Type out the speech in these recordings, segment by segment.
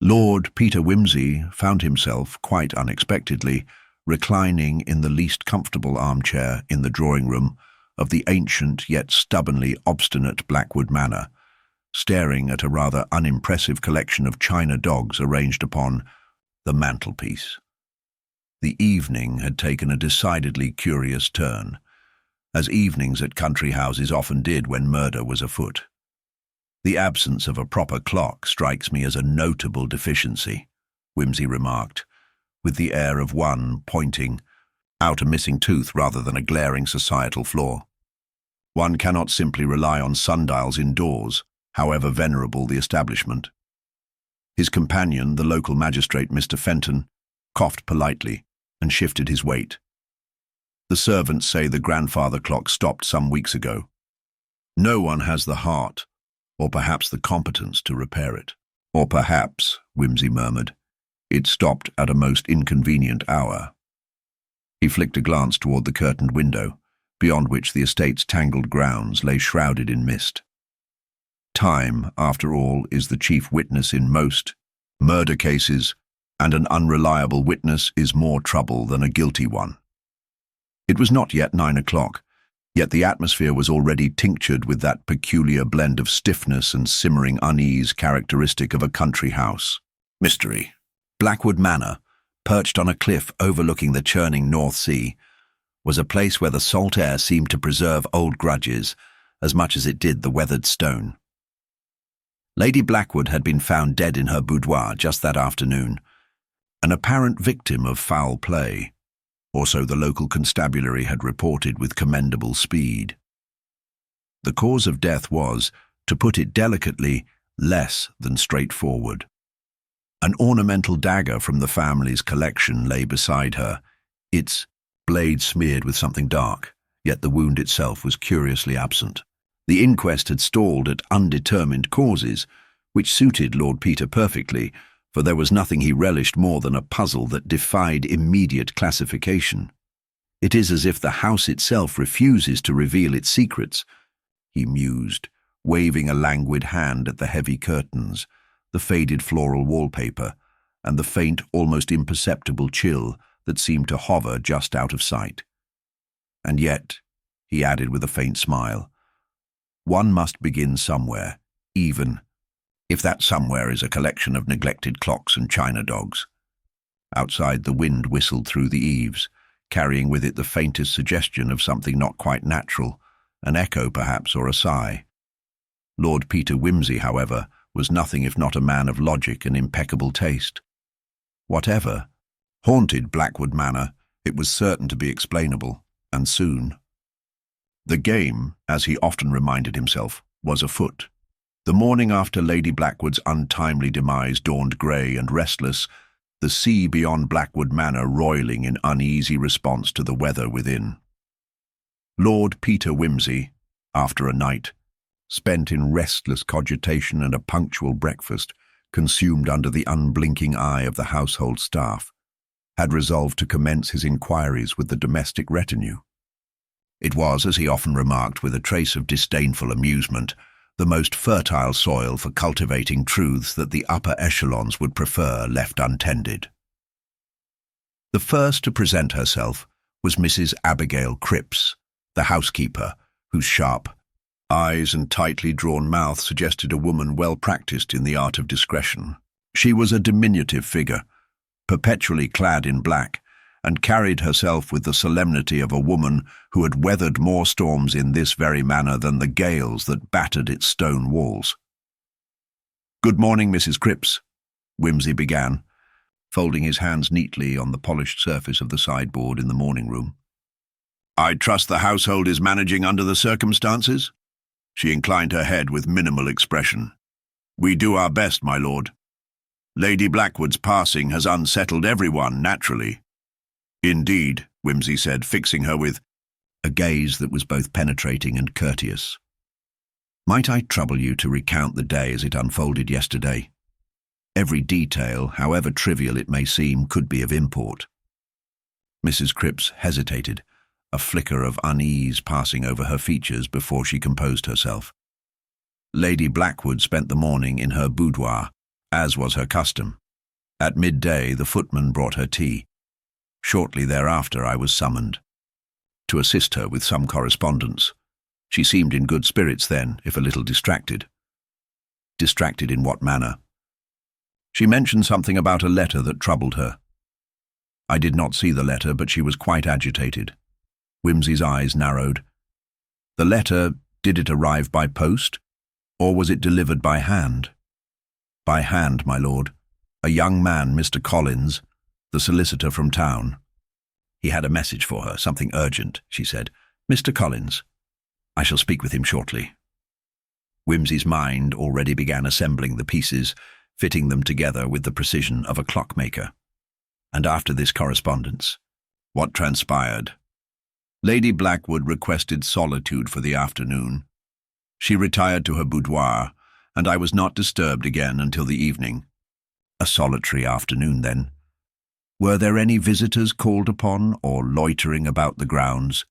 Lord Peter Wimsey found himself, quite unexpectedly, reclining in the least comfortable armchair in the drawing-room of the ancient yet stubbornly obstinate Blackwood Manor, staring at a rather unimpressive collection of china dogs arranged upon the mantelpiece. The evening had taken a decidedly curious turn, as evenings at country houses often did when murder was afoot. "The absence of a proper clock strikes me as a notable deficiency," Wimsey remarked, with the air of one pointing out a missing tooth rather than a glaring societal flaw. "One cannot simply rely on sundials indoors, however venerable the establishment." His companion, the local magistrate, Mr. Fenton, coughed politely and shifted his weight. "The servants say the grandfather clock stopped some weeks ago. No one has the heart, or perhaps the competence to repair it." "Or perhaps," Wimsey murmured, "it stopped at a most inconvenient hour." He flicked a glance toward the curtained window, beyond which the estate's tangled grounds lay shrouded in mist. Time, after all, is the chief witness in most murder cases, and an unreliable witness is more trouble than a guilty one. It was not yet 9 o'clock, yet the atmosphere was already tinctured with that peculiar blend of stiffness and simmering unease characteristic of a country house. Mystery. Blackwood Manor, perched on a cliff overlooking the churning North Sea, was a place where the salt air seemed to preserve old grudges as much as it did the weathered stone. Lady Blackwood had been found dead in her boudoir just that afternoon, an apparent victim of foul play, or so the local constabulary had reported with commendable speed. The cause of death was, to put it delicately, less than straightforward. An ornamental dagger from the family's collection lay beside her, its blade smeared with something dark, yet the wound itself was curiously absent. The inquest had stalled at undetermined causes, which suited Lord Peter perfectly, for there was nothing he relished more than a puzzle that defied immediate classification. "It is as if the house itself refuses to reveal its secrets," he mused, waving a languid hand at the heavy curtains, the faded floral wallpaper, and the faint, almost imperceptible chill that seemed to hover just out of sight. "And yet," he added with a faint smile, "one must begin somewhere, even if that somewhere is a collection of neglected clocks and china dogs." Outside, the wind whistled through the eaves, carrying with it the faintest suggestion of something not quite natural, an echo perhaps, or a sigh. Lord Peter Wimsey, however, was nothing if not a man of logic and impeccable taste. Whatever haunted Blackwood Manor, it was certain to be explainable, and soon. The game, as he often reminded himself, was afoot. The morning after Lady Blackwood's untimely demise dawned grey and restless, the sea beyond Blackwood Manor roiling in uneasy response to the weather within. Lord Peter Wimsey, after a night spent in restless cogitation and a punctual breakfast consumed under the unblinking eye of the household staff, had resolved to commence his inquiries with the domestic retinue. It was, as he often remarked with a trace of disdainful amusement, the most fertile soil for cultivating truths that the upper echelons would prefer left untended. The first to present herself was Mrs. Abigail Cripps, the housekeeper, whose sharp eyes and tightly drawn mouth suggested a woman well practiced in the art of discretion. She was a diminutive figure, perpetually clad in black, and carried herself with the solemnity of a woman who had weathered more storms in this very manner than the gales that battered its stone walls. "Good morning, Mrs. Cripps," Wimsey began, folding his hands neatly on the polished surface of the sideboard in the morning-room. "I trust the household is managing under the circumstances?" She inclined her head with minimal expression. "We do our best, my lord. Lady Blackwood's passing has unsettled everyone, naturally." "Indeed," Wimsey said, fixing her with a gaze that was both penetrating and courteous. "Might I trouble you to recount the day as it unfolded yesterday? Every detail, however trivial it may seem, could be of import." Mrs. Cripps hesitated, a flicker of unease passing over her features before she composed herself. "Lady Blackwood spent the morning in her boudoir, as was her custom. At midday, the footman brought her tea. Shortly thereafter, I was summoned to assist her with some correspondence. She seemed in good spirits then, if a little distracted. Distracted in what manner? She mentioned something about a letter that troubled her. I did not see the letter, but she was quite agitated. Wimsey's eyes narrowed. The letter, did it arrive by post, or was it delivered by hand? By hand, my lord. A young man, Mr. Collins, the solicitor from town. He had a message for her, something urgent, she said. Mr. Collins. I shall speak with him shortly. Wimsey's mind already began assembling the pieces, fitting them together with the precision of a clockmaker. And after this correspondence, what transpired? Lady Blackwood requested solitude for the afternoon. She retired to her boudoir, and I was not disturbed again until the evening. A solitary afternoon, then. Were there any visitors called upon or loitering about the grounds?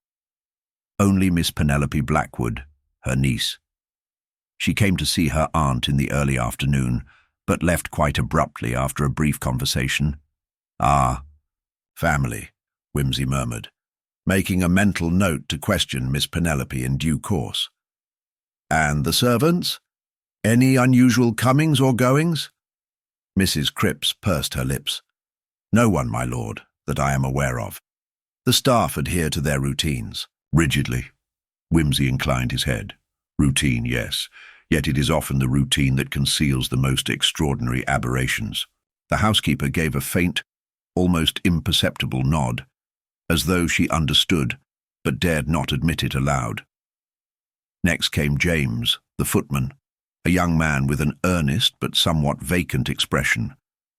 Only Miss Penelope Blackwood, her niece. She came to see her aunt in the early afternoon, but left quite abruptly after a brief conversation. Ah, family, Wimsey murmured, making a mental note to question Miss Penelope in due course. And the servants? Any unusual comings or goings? Mrs. Cripps pursed her lips. No one, my lord, that I am aware of. The staff adhere to their routines. Rigidly. Wimsey inclined his head. Routine, yes, yet it is often the routine that conceals the most extraordinary aberrations. The housekeeper gave a faint, almost imperceptible nod, as though she understood, but dared not admit it aloud. Next came James, the footman, a young man with an earnest but somewhat vacant expression,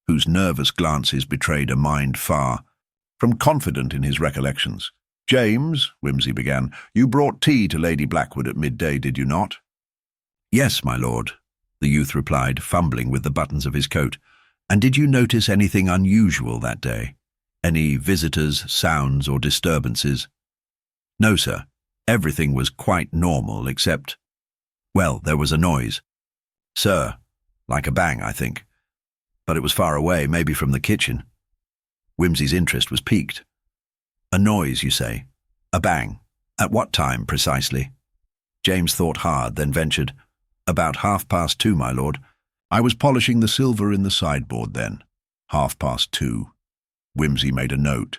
whose nervous glances betrayed a mind far from confident in his recollections. James, Wimsey began, you brought tea to Lady Blackwood at midday, did you not? Yes, my lord, the youth replied, fumbling with the buttons of his coat. And did you notice anything unusual that day? Any visitors, sounds, or disturbances? No, sir. Everything was quite normal, except... Well, there was a noise. Sir, like a bang, I think. But it was far away, maybe from the kitchen. Wimsey's interest was piqued. A noise, you say? A bang. At what time, precisely? James thought hard, then ventured. About 2:30, my lord. I was polishing the silver in the sideboard then. 2:30. Wimsey made a note,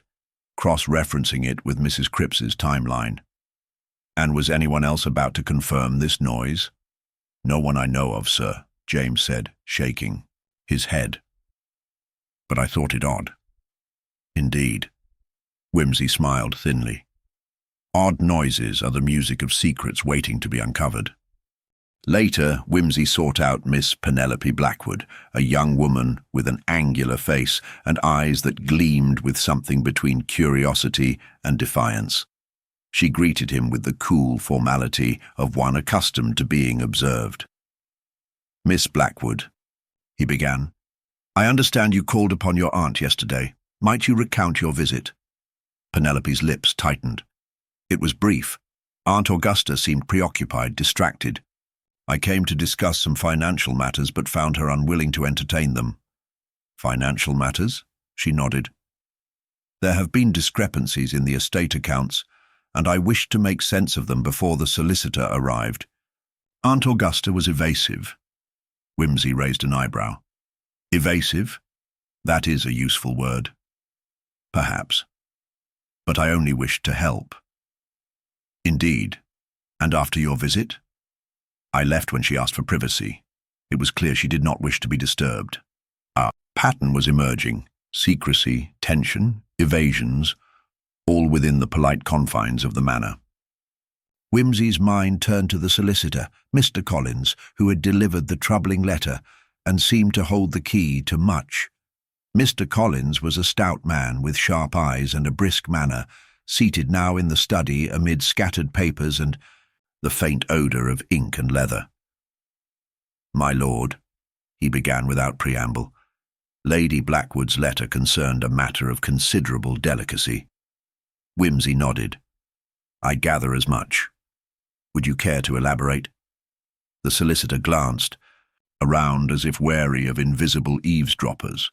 cross-referencing it with Mrs. Cripps's timeline. And was anyone else about to confirm this noise? No one I know of, sir, James said, shaking his head. But I thought it odd. Indeed. Wimsey smiled thinly. Odd noises are the music of secrets waiting to be uncovered. Later, Wimsey sought out Miss Penelope Blackwood, a young woman with an angular face and eyes that gleamed with something between curiosity and defiance. She greeted him with the cool formality of one accustomed to being observed. Miss Blackwood, he began, I understand you called upon your aunt yesterday. Might you recount your visit? Penelope's lips tightened. It was brief. Aunt Augusta seemed preoccupied, distracted. I came to discuss some financial matters, but found her unwilling to entertain them. Financial matters? She nodded. There have been discrepancies in the estate accounts, and I wished to make sense of them before the solicitor arrived. Aunt Augusta was evasive. Wimsey raised an eyebrow. Evasive? That is a useful word. Perhaps. But I only wished to help. Indeed. And after your visit? I left when she asked for privacy. It was clear she did not wish to be disturbed. A pattern was emerging. Secrecy, tension, evasions, all within the polite confines of the manor. Wimsey's mind turned to the solicitor, Mr. Collins, who had delivered the troubling letter and seemed to hold the key to much. Mr. Collins was a stout man with sharp eyes and a brisk manner, seated now in the study amid scattered papers and the faint odour of ink and leather. My lord, he began without preamble, Lady Blackwood's letter concerned a matter of considerable delicacy. Wimsey nodded. I gather as much. Would you care to elaborate? The solicitor glanced, around as if wary of invisible eavesdroppers.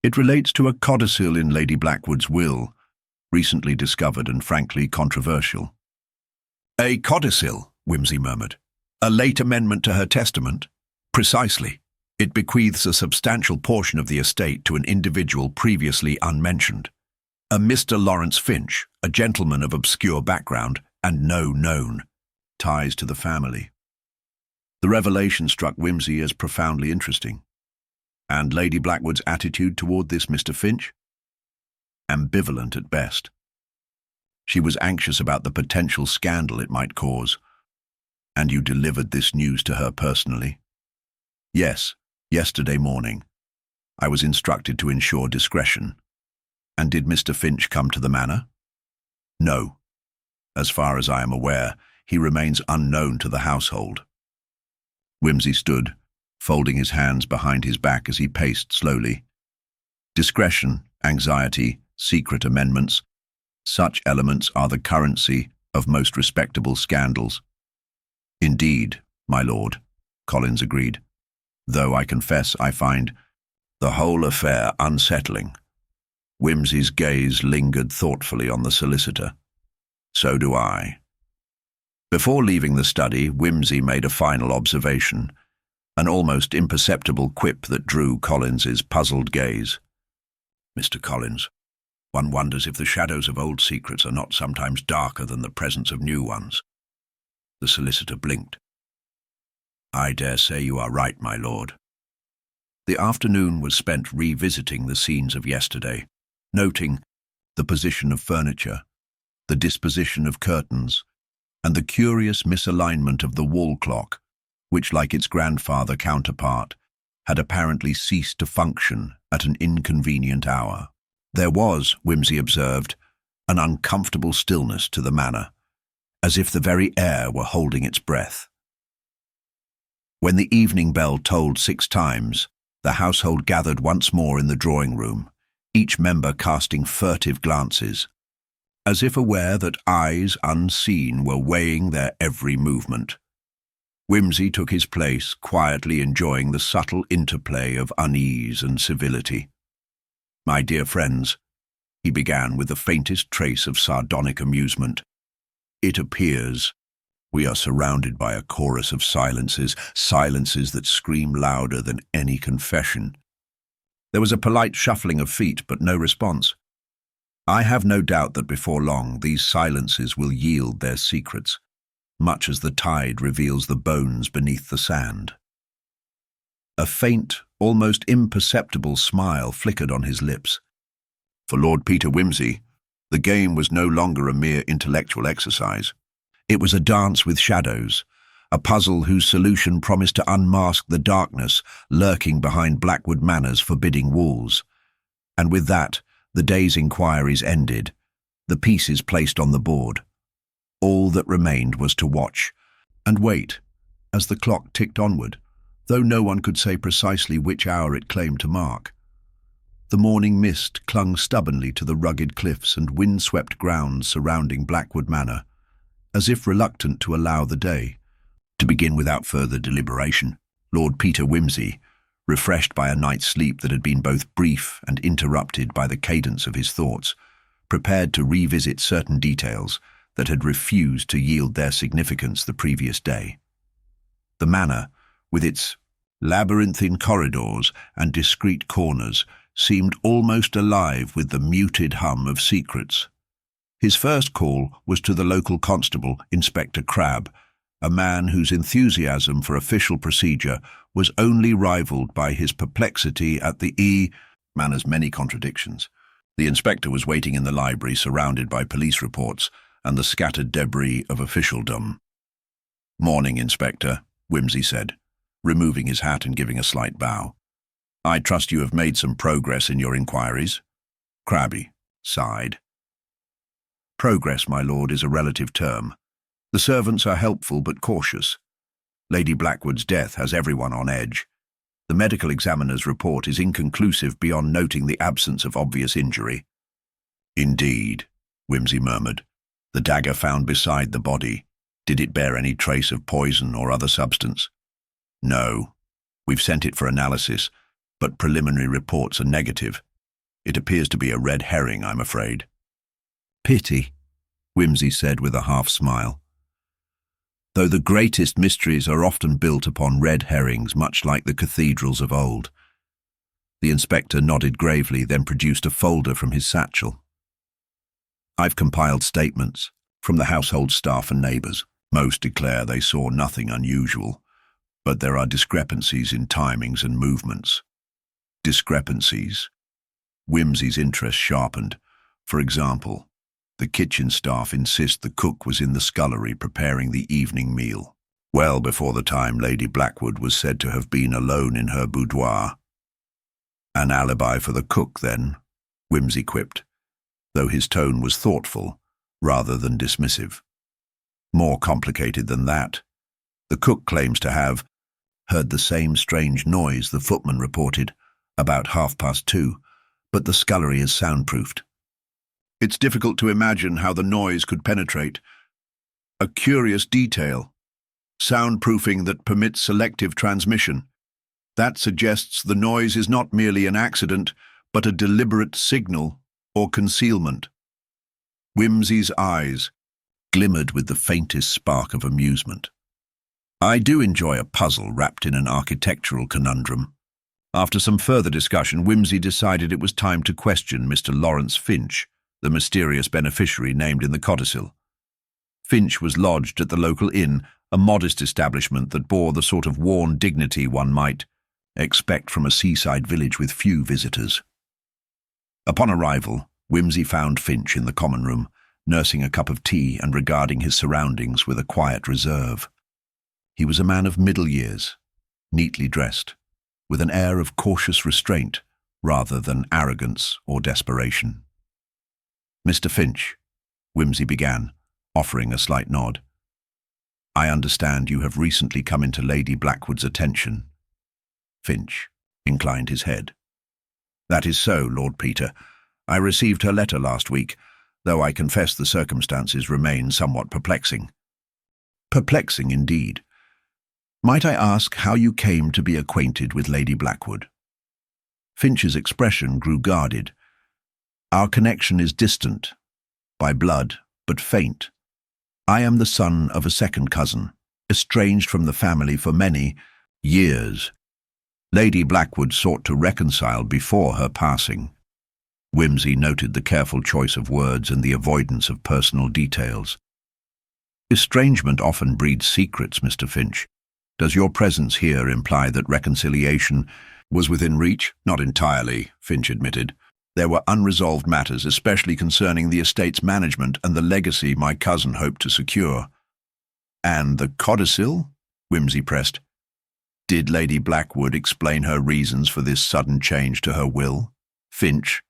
It relates to a codicil in Lady Blackwood's will, recently discovered and frankly controversial. A codicil, Whimsy murmured. A late amendment to her testament? Precisely. It bequeaths a substantial portion of the estate to an individual previously unmentioned. A Mr. Lawrence Finch, a gentleman of obscure background and no known ties to the family. The revelation struck Whimsy as profoundly interesting. And Lady Blackwood's attitude toward this Mr. Finch? Ambivalent at best. She was anxious about the potential scandal it might cause. And you delivered this news to her personally? Yes, yesterday morning. I was instructed to ensure discretion. And did Mr. Finch come to the manor? No. As far as I am aware, he remains unknown to the household. Whimsy stood, folding his hands behind his back as he paced slowly. Discretion, anxiety, secret amendments, such elements are the currency of most respectable scandals. Indeed, my lord, Collins agreed, though I confess I find the whole affair unsettling. Whimsy's gaze lingered thoughtfully on the solicitor. So do I. Before leaving the study, Whimsy made a final observation, an almost imperceptible quip that drew Collins's puzzled gaze. Mr. Collins, one wonders if the shadows of old secrets are not sometimes darker than the presence of new ones. The solicitor blinked. I dare say you are right, my lord. The afternoon was spent revisiting the scenes of yesterday, noting the position of furniture, the disposition of curtains, and the curious misalignment of the wall clock, which, like its grandfather counterpart, had apparently ceased to function at an inconvenient hour. There was, Whimsy observed, an uncomfortable stillness to the manor, as if the very air were holding its breath. When the evening bell tolled 6 times, the household gathered once more in the drawing-room, each member casting furtive glances, as if aware that eyes unseen were weighing their every movement. Whimsy took his place, quietly enjoying the subtle interplay of unease and civility. My dear friends, he began with the faintest trace of sardonic amusement. It appears we are surrounded by a chorus of silences, silences that scream louder than any confession. There was a polite shuffling of feet, but no response. I have no doubt that before long these silences will yield their secrets, much as the tide reveals the bones beneath the sand. A faint, almost imperceptible smile flickered on his lips. For Lord Peter Whimsy, the game was no longer a mere intellectual exercise. It was a dance with shadows, a puzzle whose solution promised to unmask the darkness lurking behind Blackwood Manor's forbidding walls. And with that, the day's inquiries ended, the pieces placed on the board. All that remained was to watch and wait as the clock ticked onward, though no one could say precisely which hour it claimed to mark. The morning mist clung stubbornly to the rugged cliffs and wind-swept grounds surrounding Blackwood Manor, as if reluctant to allow the day to begin without further deliberation. Lord Peter Whimsy, refreshed by a night's sleep that had been both brief and interrupted by the cadence of his thoughts, prepared to revisit certain details that had refused to yield their significance the previous day. The manor, with its labyrinthine corridors and discreet corners, seemed almost alive with the muted hum of secrets. His first call was to the local constable, Inspector Crabbe, a man whose enthusiasm for official procedure was only rivaled by his perplexity at the manor's many contradictions. The inspector was waiting in the library, surrounded by police reports and the scattered debris of officialdom. "Morning, Inspector," Whimsy said, removing his hat and giving a slight bow. "I trust you have made some progress in your inquiries." Crabbe sighed. "Progress, my lord, is a relative term. The servants are helpful but cautious. Lady Blackwood's death has everyone on edge. The medical examiner's report is inconclusive beyond noting the absence of obvious injury." "Indeed," Whimsy murmured. "The dagger found beside the body, did it bear any trace of poison or other substance?" "No," We've sent it for analysis, but preliminary reports are negative. It appears to be a red herring, I'm afraid." "Pity," Whimsy said with a half-smile. "Though the greatest mysteries are often built upon red herrings, much like the cathedrals of old." The inspector nodded gravely, then produced a folder from his satchel. "I've compiled statements from the household staff and neighbours. Most declare they saw nothing unusual, but there are discrepancies in timings and movements." Discrepancies? Whimsy's interest sharpened. For example, the kitchen staff insist the cook was in the scullery preparing the evening meal, well before the time Lady Blackwood was said to have been alone in her boudoir. "An alibi for the cook, then," Whimsy quipped, though his tone was thoughtful rather than dismissive. "More complicated than that. The cook claims to have heard the same strange noise the footman reported about 2:30, but the scullery is soundproofed. It's difficult to imagine how the noise could penetrate. A curious detail. Soundproofing that permits selective transmission. That suggests the noise is not merely an accident, but a deliberate signal or concealment." Whimsy's eyes glimmered with the faintest spark of amusement. "I do enjoy a puzzle wrapped in an architectural conundrum." After some further discussion, Whimsy decided it was time to question Mr. Lawrence Finch, the mysterious beneficiary named in the codicil. Finch was lodged at the local inn, a modest establishment that bore the sort of worn dignity one might expect from a seaside village with few visitors. Upon arrival, Whimsy found Finch in the common room, nursing a cup of tea and regarding his surroundings with a quiet reserve. He was a man of middle years, neatly dressed, with an air of cautious restraint rather than arrogance or desperation. "Mr. Finch," Whimsy began, offering a slight nod. "I understand you have recently come into Lady Blackwood's attention." Finch inclined his head. "That is so, Lord Peter. I received her letter last week, though I confess the circumstances remain somewhat perplexing." "Perplexing indeed. Might I ask how you came to be acquainted with Lady Blackwood?" Finch's expression grew guarded. "Our connection is distant, by blood, but faint. I am the son of a second cousin, estranged from the family for many years. Lady Blackwood sought to reconcile before her passing." Whimsy noted the careful choice of words and the avoidance of personal details. "Estrangement often breeds secrets, Mr. Finch. Does your presence here imply that reconciliation was within reach?" "Not entirely," Finch admitted. "There were unresolved matters, especially concerning the estate's management and the legacy my cousin hoped to secure." "And the codicil?" Whimsy pressed. "Did Lady Blackwood explain her reasons for this sudden change to her will?" Finch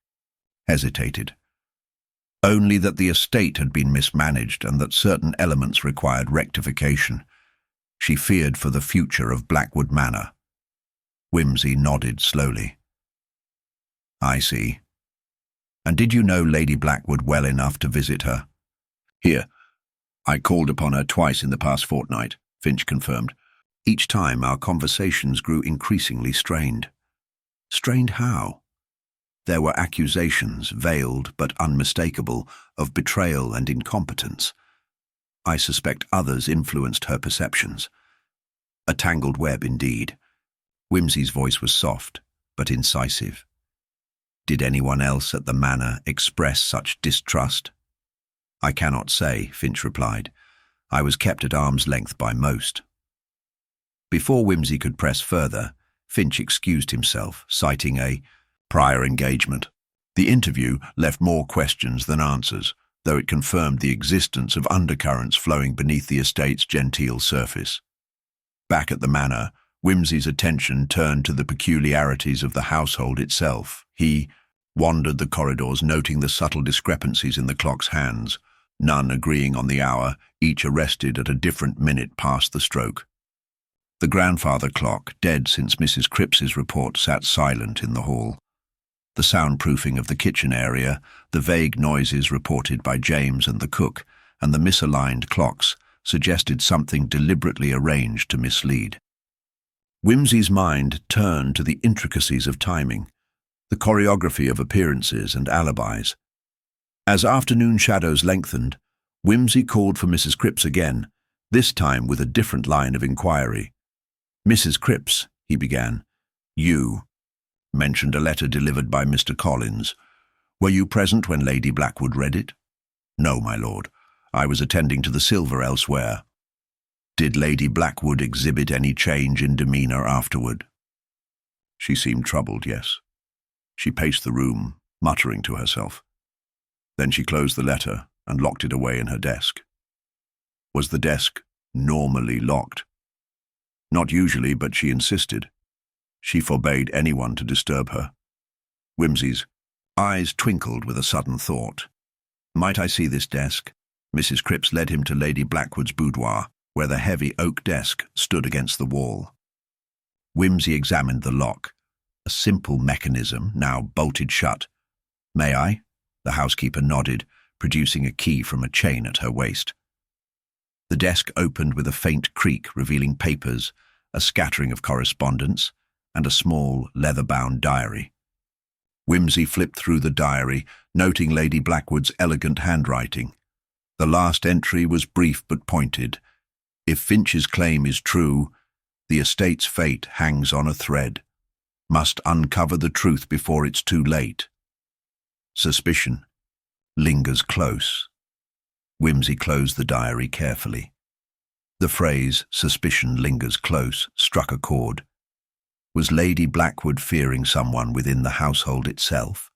hesitated. "Only that the estate had been mismanaged and that certain elements required rectification. She feared for the future of Blackwood Manor." Whimsy nodded slowly. "I see. And did you know Lady Blackwood well enough to visit her?" "Here. I called upon her twice in the past fortnight," Finch confirmed. "Each time our conversations grew increasingly strained." "Strained how?" "There were accusations, veiled but unmistakable, of betrayal and incompetence. I suspect others influenced her perceptions. A tangled web indeed." Whimsy's voice was soft, but incisive. "Did anyone else at the manor express such distrust?" "I cannot say," Finch replied. "I was kept at arm's length by most." Before Whimsy could press further, Finch excused himself, citing a prior engagement. The interview left more questions than answers, though it confirmed the existence of undercurrents flowing beneath the estate's genteel surface. Back at the manor, Whimsy's attention turned to the peculiarities of the household itself. He wandered the corridors, noting the subtle discrepancies in the clock's hands, none agreeing on the hour, each arrested at a different minute past the stroke. The grandfather clock, dead since Mrs. Cripps's report, sat silent in the hall. The soundproofing of the kitchen area, the vague noises reported by James and the cook, and the misaligned clocks suggested something deliberately arranged to mislead. Whimsy's mind turned to the intricacies of timing, the choreography of appearances and alibis. As afternoon shadows lengthened, Whimsy called for Mrs. Cripps again, this time with a different line of inquiry. "Mrs. Cripps," he began, "you mentioned a letter delivered by Mr. Collins. Were you present when Lady Blackwood read it?" "No, my lord. I was attending to the silver elsewhere." "Did Lady Blackwood exhibit any change in demeanour afterward?" "She seemed troubled, yes. She paced the room, muttering to herself. Then she closed the letter and locked it away in her desk." "Was the desk normally locked?" "Not usually, but she insisted. She forbade anyone to disturb her." Whimsy's eyes twinkled with a sudden thought. "Might I see this desk?" Mrs. Cripps led him to Lady Blackwood's boudoir, where the heavy oak desk stood against the wall. Whimsy examined the lock, a simple mechanism now bolted shut. "May I?" The housekeeper nodded, producing a key from a chain at her waist. The desk opened with a faint creak, revealing papers, a scattering of correspondence, and a small, leather-bound diary. Whimsy flipped through the diary, noting Lady Blackwood's elegant handwriting. The last entry was brief but pointed. "If Finch's claim is true, the estate's fate hangs on a thread. Must uncover the truth before it's too late. Suspicion lingers close." Whimsy closed the diary carefully. The phrase, "suspicion lingers close," struck a chord. Was Lady Blackwood fearing someone within the household itself?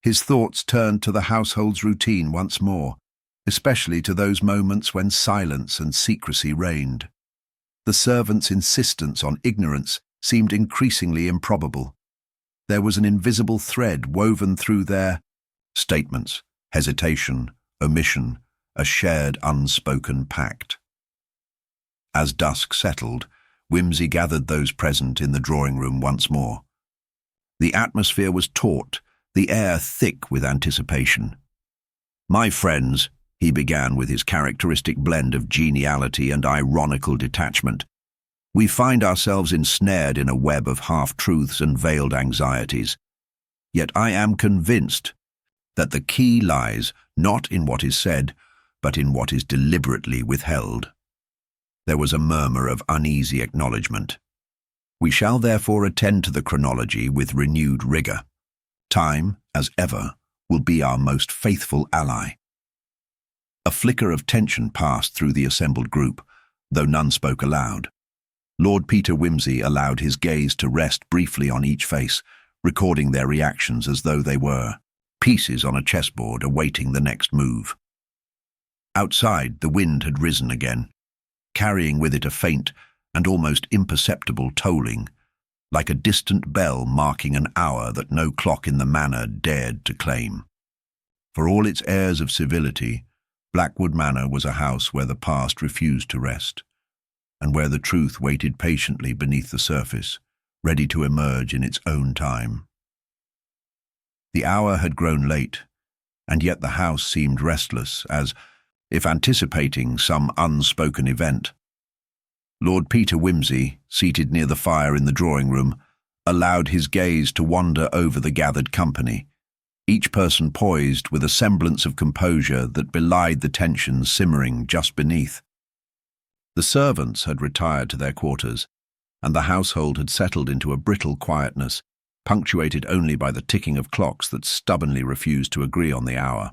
His thoughts turned to the household's routine once more, especially to those moments when silence and secrecy reigned. The servants' insistence on ignorance seemed increasingly improbable. There was an invisible thread woven through their statements, hesitation, omission, a shared unspoken pact. As dusk settled, Whimsy gathered those present in the drawing-room once more. The atmosphere was taut, the air thick with anticipation. "My friends," he began with his characteristic blend of geniality and ironical detachment, "we find ourselves ensnared in a web of half-truths and veiled anxieties. Yet I am convinced that the key lies not in what is said, but in what is deliberately withheld." There was a murmur of uneasy acknowledgement. "We shall therefore attend to the chronology with renewed rigour. Time, as ever, will be our most faithful ally." A flicker of tension passed through the assembled group, though none spoke aloud. Lord Peter Wimsey allowed his gaze to rest briefly on each face, recording their reactions as though they were pieces on a chessboard awaiting the next move. Outside, the wind had risen again, carrying with it a faint and almost imperceptible tolling, like a distant bell marking an hour that no clock in the manor dared to claim. For all its airs of civility, Blackwood Manor was a house where the past refused to rest, and where the truth waited patiently beneath the surface, ready to emerge in its own time. The hour had grown late, and yet the house seemed restless, as if anticipating some unspoken event. Lord Peter Wimsey, seated near the fire in the drawing-room, allowed his gaze to wander over the gathered company, each person poised with a semblance of composure that belied the tension simmering just beneath. The servants had retired to their quarters, and the household had settled into a brittle quietness, punctuated only by the ticking of clocks that stubbornly refused to agree on the hour.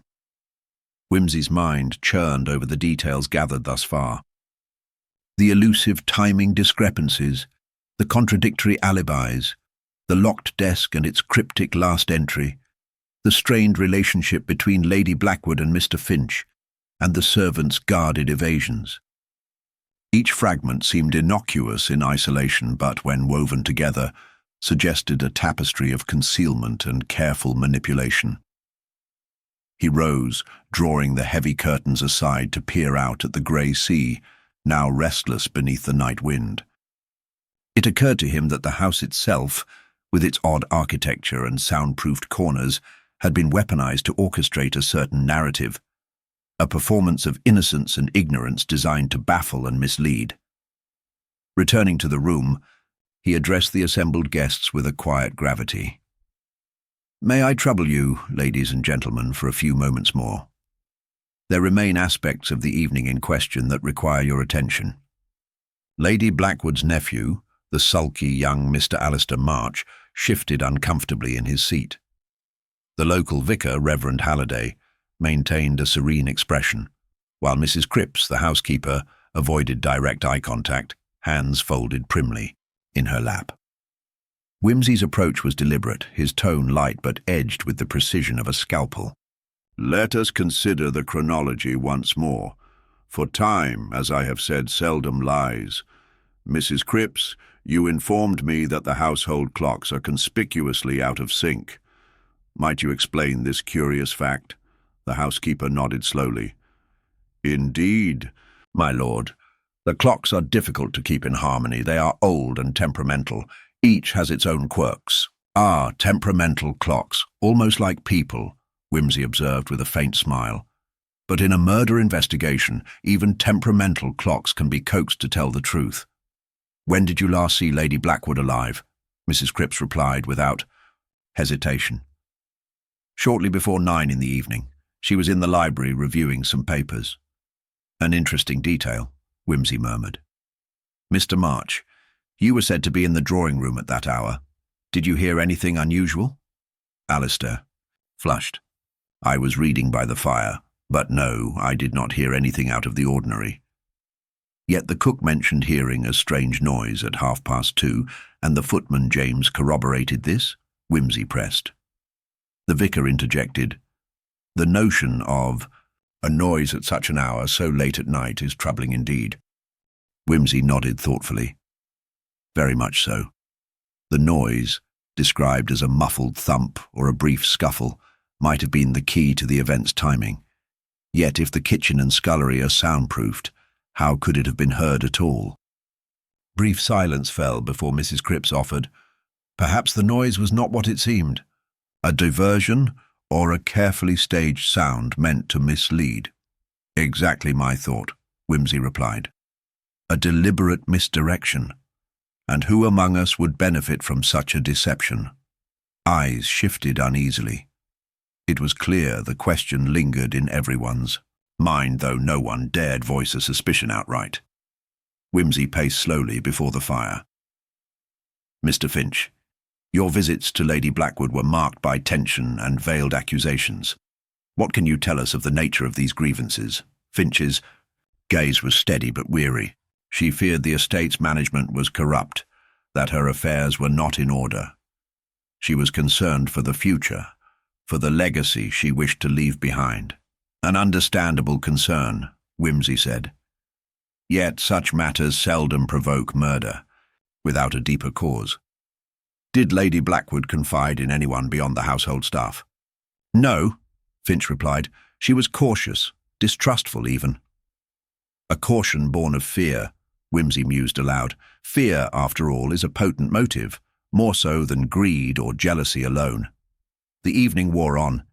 Wimsey's mind churned over the details gathered thus far. The elusive timing discrepancies, the contradictory alibis, the locked desk and its cryptic last entry, the strained relationship between Lady Blackwood and Mr. Finch, and the servants' guarded evasions. Each fragment seemed innocuous in isolation, but when woven together, suggested a tapestry of concealment and careful manipulation. He rose, drawing the heavy curtains aside to peer out at the grey sea, now restless beneath the night wind. It occurred to him that the house itself, with its odd architecture and soundproofed corners, had been weaponized to orchestrate a certain narrative, a performance of innocence and ignorance designed to baffle and mislead. Returning to the room, He addressed the assembled guests with a quiet gravity. "May I trouble you, ladies and gentlemen, for a few moments more? There remain aspects of the evening in question that require your attention." Lady Blackwood's nephew, the sulky young Mr. Alistair March, shifted uncomfortably in his seat. The local vicar, Reverend Halliday, maintained a serene expression, while Mrs. Cripps, the housekeeper, avoided direct eye contact, hands folded primly in her lap. Wimsey's approach was deliberate, his tone light but edged with the precision of a scalpel. "Let us consider the chronology once more, for time, as I have said, seldom lies. Mrs. Cripps, you informed me that the household clocks are conspicuously out of sync. Might you explain this curious fact?" The housekeeper nodded slowly. "Indeed, my lord. The clocks are difficult to keep in harmony. They are old and temperamental. Each has its own quirks." "Ah, temperamental clocks, almost like people," Wimsey observed with a faint smile. "But in a murder investigation, even temperamental clocks can be coaxed to tell the truth." "When did you last see Lady Blackwood alive?" Mrs. Cripps replied without hesitation. "Shortly before 9 in the evening. She was in the library reviewing some papers." "An interesting detail," Wimsey murmured. "Mr. March, you were said to be in the drawing room at that hour. Did you hear anything unusual?" Alistair flushed. "I was reading by the fire, but no, I did not hear anything out of the ordinary." "Yet the cook mentioned hearing a strange noise at 2:30, and the footman James corroborated this?" Wimsey pressed. The vicar interjected. "The notion of a noise at such an hour so late at night is troubling indeed." Wimsey nodded thoughtfully. "Very much so. The noise, described as a muffled thump or a brief scuffle, might have been the key to the event's timing. Yet if the kitchen and scullery are soundproofed, how could it have been heard at all?" Brief silence fell before Mrs. Cripps offered, "Perhaps the noise was not what it seemed. A diversion or a carefully staged sound meant to mislead." "Exactly my thought," Wimsey replied. "A deliberate misdirection. And who among us would benefit from such a deception?" Eyes shifted uneasily. It was clear the question lingered in everyone's mind, though no one dared voice a suspicion outright. Wimsey paced slowly before the fire. "Mr. Finch, your visits to Lady Blackwood were marked by tension and veiled accusations. What can you tell us of the nature of these grievances?" Finch's gaze was steady but weary. She feared the estate's management was corrupt, that her affairs were not in order. She was concerned for the future, for the legacy she wished to leave behind. "An understandable concern," Wimsey said. "Yet such matters seldom provoke murder, without a deeper cause." "Did Lady Blackwood confide in anyone beyond the household staff?" "No," Finch replied. "She was cautious, distrustful even." "A caution born of fear," Wimsey mused aloud. "Fear, after all, is a potent motive, more so than greed or jealousy alone." The evening wore on,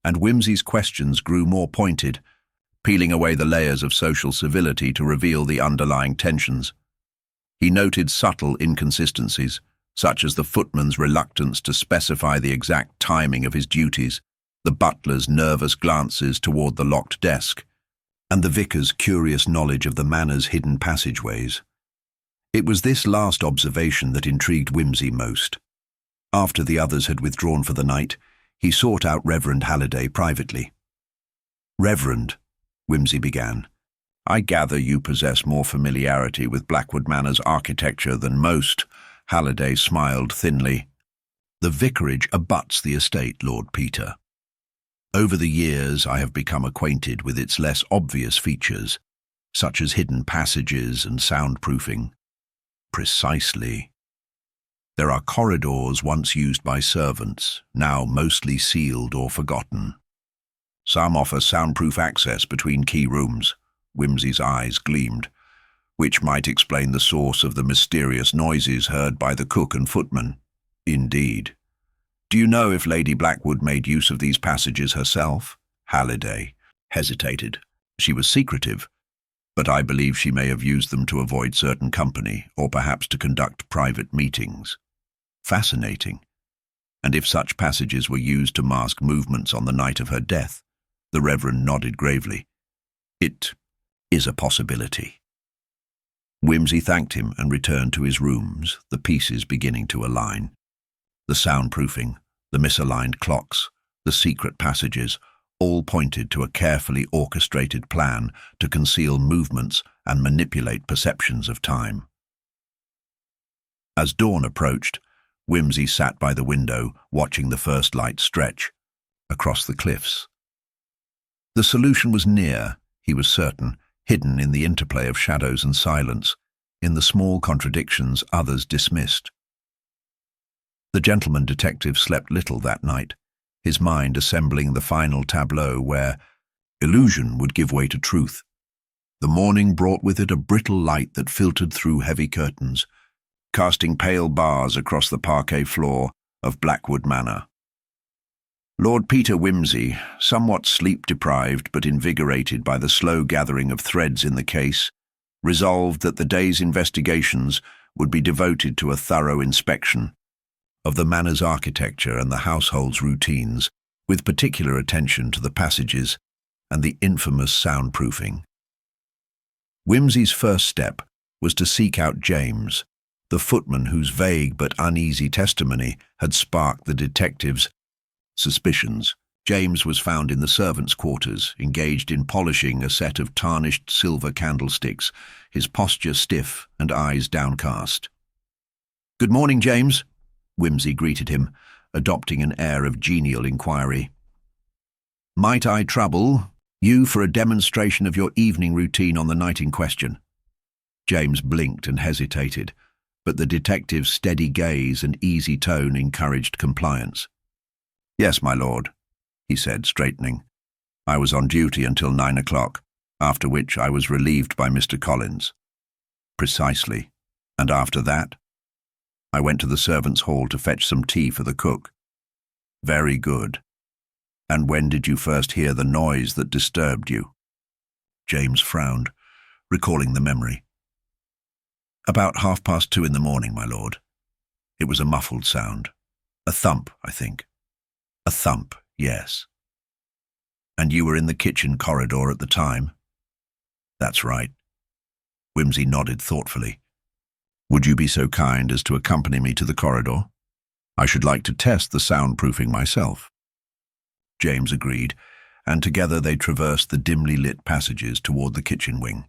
and Wimsey's questions grew more pointed, peeling away the layers of social civility to reveal the underlying tensions. He noted subtle inconsistencies, such as the footman's reluctance to specify the exact timing of his duties, the butler's nervous glances toward the locked desk, and the vicar's curious knowledge of the manor's hidden passageways. It was this last observation that intrigued Wimsey most. After the others had withdrawn for the night, he sought out Reverend Halliday privately. "Reverend," Wimsey began, "I gather you possess more familiarity with Blackwood Manor's architecture than most." Halliday smiled thinly. "The vicarage abuts the estate, Lord Peter. Over the years I have become acquainted with its less obvious features, such as hidden passages and soundproofing." "Precisely. There are corridors once used by servants, now mostly sealed or forgotten. Some offer soundproof access between key rooms." Wimsey's eyes gleamed. "Which might explain the source of the mysterious noises heard by the cook and footman." "Indeed. Do you know if Lady Blackwood made use of these passages herself?" Halliday hesitated. "She was secretive. but I believe she may have used them to avoid certain company, or perhaps to conduct private meetings. Fascinating. And if such passages were used to mask movements on the night of her death, the Reverend nodded gravely. It is a possibility. Whimsy thanked him and returned to his rooms, the pieces beginning to align. The soundproofing, the misaligned clocks, the secret passages, all pointed to a carefully orchestrated plan to conceal movements and manipulate perceptions of time. As dawn approached, Whimsy sat by the window, watching the first light stretch across the cliffs. The solution was near, he was certain, hidden in the interplay of shadows and silence, in the small contradictions others dismissed. The gentleman detective slept little that night, his mind assembling the final tableau where illusion would give way to truth. The morning brought with it a brittle light that filtered through heavy curtains, casting pale bars across the parquet floor of Blackwood Manor. Lord Peter Whimsy, somewhat sleep-deprived but invigorated by the slow gathering of threads in the case, resolved that the day's investigations would be devoted to a thorough inspection of the manor's architecture and the household's routines, with particular attention to the passages and the infamous soundproofing. Whimsy's first step was to seek out James, the footman whose vague but uneasy testimony had sparked the detective's suspicions. James was found in the servants' quarters, engaged in polishing a set of tarnished silver candlesticks, his posture stiff and eyes downcast. "Good morning, James," Whimsy greeted him, adopting an air of genial inquiry. "Might I trouble you for a demonstration of your evening routine on the night in question?" James blinked and hesitated, but the detective's steady gaze and easy tone encouraged compliance. "Yes, my lord," he said, straightening. "I was on duty until 9 o'clock, after which I was relieved by Mr. Collins." "Precisely. And after that?" "I went to the servants' hall to fetch some tea for the cook." "Very good. And when did you first hear the noise that disturbed you?" James frowned, recalling the memory. "About 2:30 in the morning, my lord. It was a muffled sound. A thump, I think." "A thump, yes." "And you were in the kitchen corridor at the time?" "That's right." Whimsy nodded thoughtfully. "Would you be so kind as to accompany me to the corridor? I should like to test the soundproofing myself." James agreed, and together they traversed the dimly lit passages toward the kitchen wing.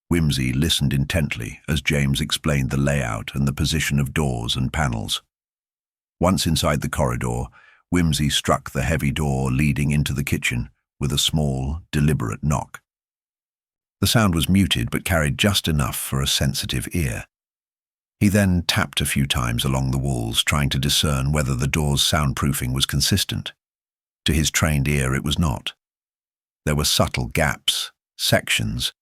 Whimsy listened intently as James explained the layout and the position of doors and panels. Once inside the corridor, Whimsy struck the heavy door leading into the kitchen with a small, deliberate knock. The sound was muted but carried just enough for a sensitive ear. He then tapped a few times along the walls, trying to discern whether the door's soundproofing was consistent. To his trained ear, it was not. There were subtle gaps, sections,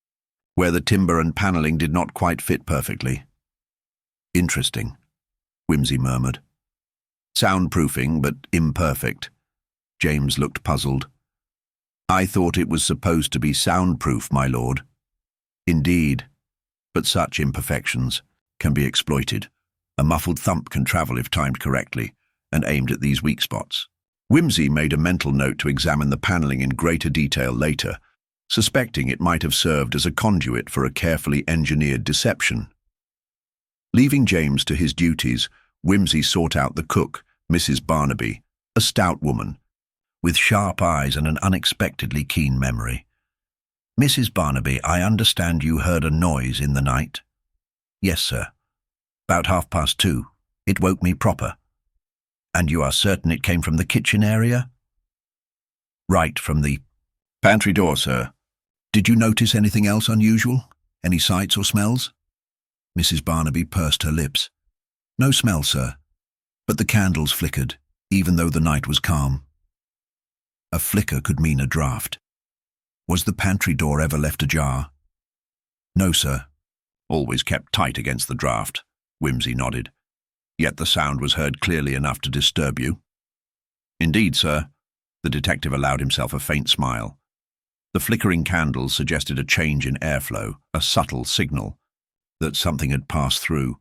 where the timber and panelling did not quite fit perfectly. "Interesting," Whimsy murmured. "Soundproofing, but imperfect." James looked puzzled. "I thought it was supposed to be soundproof, my lord." "Indeed, but such imperfections can be exploited. A muffled thump can travel if timed correctly and aimed at these weak spots." Whimsy made a mental note to examine the panelling in greater detail later, suspecting it might have served as a conduit for a carefully engineered deception. Leaving James to his duties, Whimsy sought out the cook, Mrs. Barnaby, a stout woman, with sharp eyes and an unexpectedly keen memory. "Mrs. Barnaby, I understand you heard a noise in the night?" "Yes, sir. About 2:30. It woke me proper." "And you are certain it came from the kitchen area?" "Right, from the pantry door, sir." "Did you notice anything else unusual? Any sights or smells?" Mrs. Barnaby pursed her lips. "No smell, sir, but the candles flickered, even though the night was calm." A flicker could mean a draught. "Was the pantry door ever left ajar?" "No, sir." "Always kept tight against the draught," Whimsy nodded. "Yet the sound was heard clearly enough to disturb you?" "Indeed, sir." The detective allowed himself a faint smile. The flickering candles suggested a change in airflow, a subtle signal that something had passed through,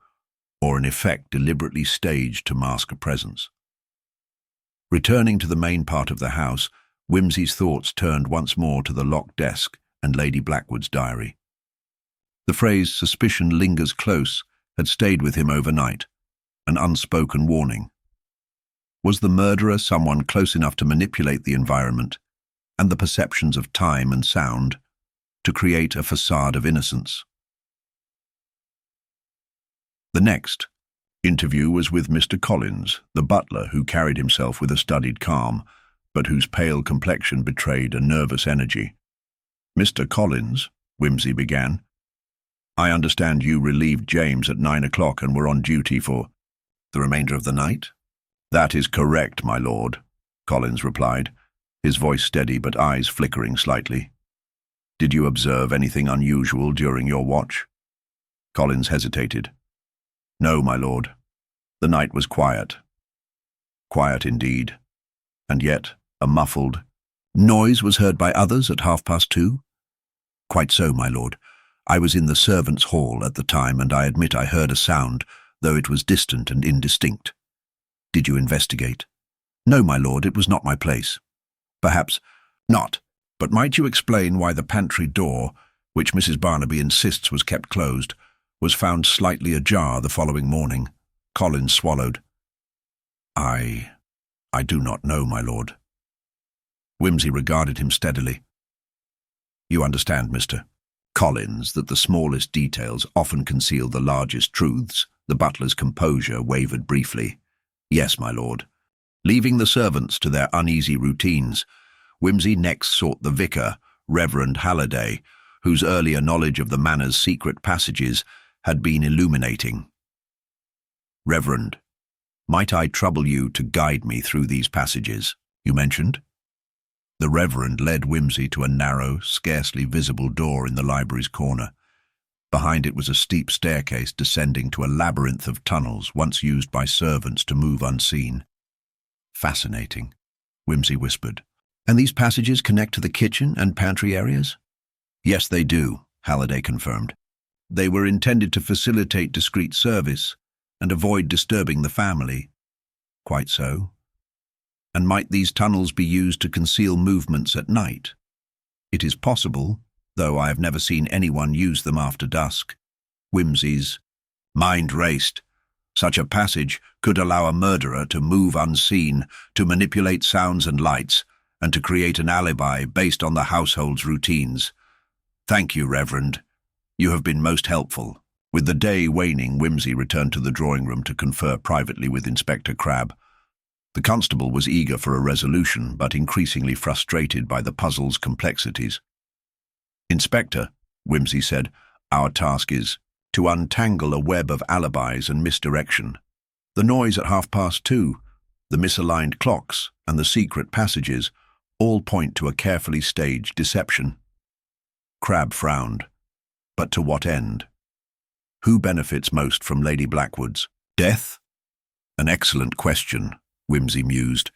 or an effect deliberately staged to mask a presence. Returning to the main part of the house, Whimsy's thoughts turned once more to the locked desk and Lady Blackwood's diary. The phrase "suspicion lingers close" had stayed with him overnight, an unspoken warning. Was the murderer someone close enough to manipulate the environment and the perceptions of time and sound to create a facade of innocence? The next interview was with Mr. Collins, the butler, who carried himself with a studied calm, but whose pale complexion betrayed a nervous energy. "Mr. Collins," Whimsy began, "I understand you relieved James at 9 o'clock and were on duty for the remainder of the night?" "That is correct, my lord," Collins replied, his voice steady but eyes flickering slightly. "Did you observe anything unusual during your watch?" Collins hesitated. "No, my lord. The night was quiet." Quiet indeed. And yet a muffled noise was heard by others at 2:30. "Quite so, my lord. I was in the servants' hall at the time, and I admit I heard a sound, though it was distant and indistinct." "Did you investigate?" "No, my lord, it was not my place." "Perhaps not, but might you explain why the pantry door, which Mrs. Barnaby insists was kept closed, was found slightly ajar the following morning?" Collins swallowed. I do not know, my lord." Whimsy regarded him steadily. "You understand, Mr. Collins, that the smallest details often conceal the largest truths." The butler's composure wavered briefly. "Yes, my lord." Leaving the servants to their uneasy routines, Whimsy next sought the vicar, Reverend Halliday, whose earlier knowledge of the manor's secret passages had been illuminating. "Reverend, might I trouble you to guide me through these passages you mentioned?" The Reverend led Whimsy to a narrow, scarcely visible door in the library's corner. Behind it was a steep staircase descending to a labyrinth of tunnels once used by servants to move unseen. "Fascinating," Whimsy whispered. "And these passages connect to the kitchen and pantry areas?" "Yes, they do," Halliday confirmed. "They were intended to facilitate discreet service and avoid disturbing the family." "Quite so. And might these tunnels be used to conceal movements at night?" "It is possible, though I have never seen anyone use them after dusk." Whimsy's mind raced. Such a passage could allow a murderer to move unseen, to manipulate sounds and lights, and to create an alibi based on the household's routines. "Thank you, Reverend. You have been most helpful." With the day waning, Whimsy returned to the drawing room to confer privately with Inspector Crabbe. The constable was eager for a resolution, but increasingly frustrated by the puzzle's complexities. "Inspector," Whimsy said, "our task is to untangle a web of alibis and misdirection. The noise at 2:30, the misaligned clocks, and the secret passages all point to a carefully staged deception." Crabbe frowned. "But to what end? Who benefits most from Lady Blackwood's death?" "An excellent question," Whimsy mused.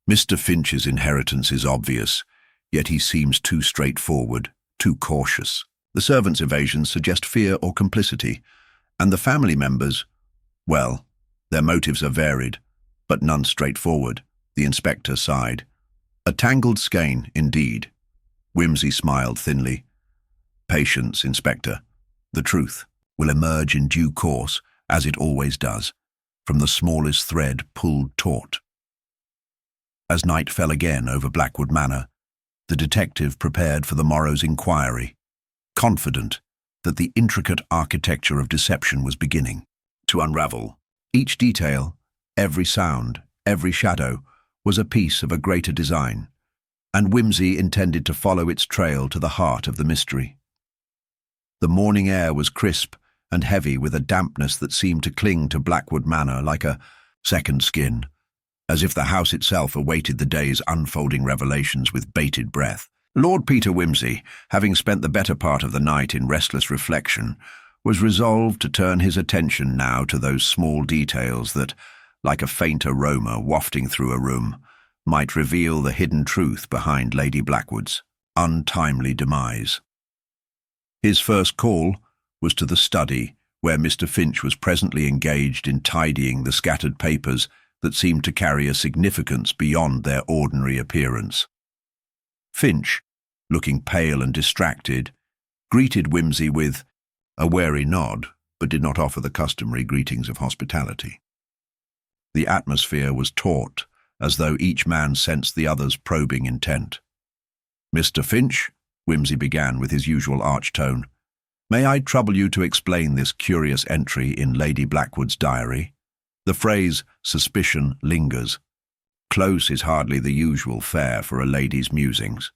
"Mr. Finch's inheritance is obvious, yet he seems too straightforward, too cautious. The servants' evasions suggest fear or complicity, and the family members, well, their motives are varied, but none straightforward." The inspector sighed. "A tangled skein, indeed." Whimsy smiled thinly. "Patience, Inspector. The truth will emerge in due course, as it always does, from the smallest thread pulled taut." As night fell again over Blackwood Manor, the detective prepared for the morrow's inquiry, confident that the intricate architecture of deception was beginning to unravel. Each detail, every sound, every shadow, was a piece of a greater design, and Whimsy intended to follow its trail to the heart of the mystery. The morning air was crisp and heavy, with a dampness that seemed to cling to Blackwood Manor like a second skin, as if the house itself awaited the day's unfolding revelations with bated breath. Lord Peter Whimsy, having spent the better part of the night in restless reflection, was resolved to turn his attention now to those small details that, like a faint aroma wafting through a room, might reveal the hidden truth behind Lady Blackwood's untimely demise. His first call was to the study, where Mr. Finch was presently engaged in tidying the scattered papers that seemed to carry a significance beyond their ordinary appearance. Finch, looking pale and distracted, greeted Wimsey with a wary nod, but did not offer the customary greetings of hospitality. The atmosphere was taut, as though each man sensed the other's probing intent. "Mr. Finch," Wimsey began with his usual arch tone, "may I trouble you to explain this curious entry in Lady Blackwood's diary? The phrase suspicion lingers. Close is hardly the usual fare for a lady's musings."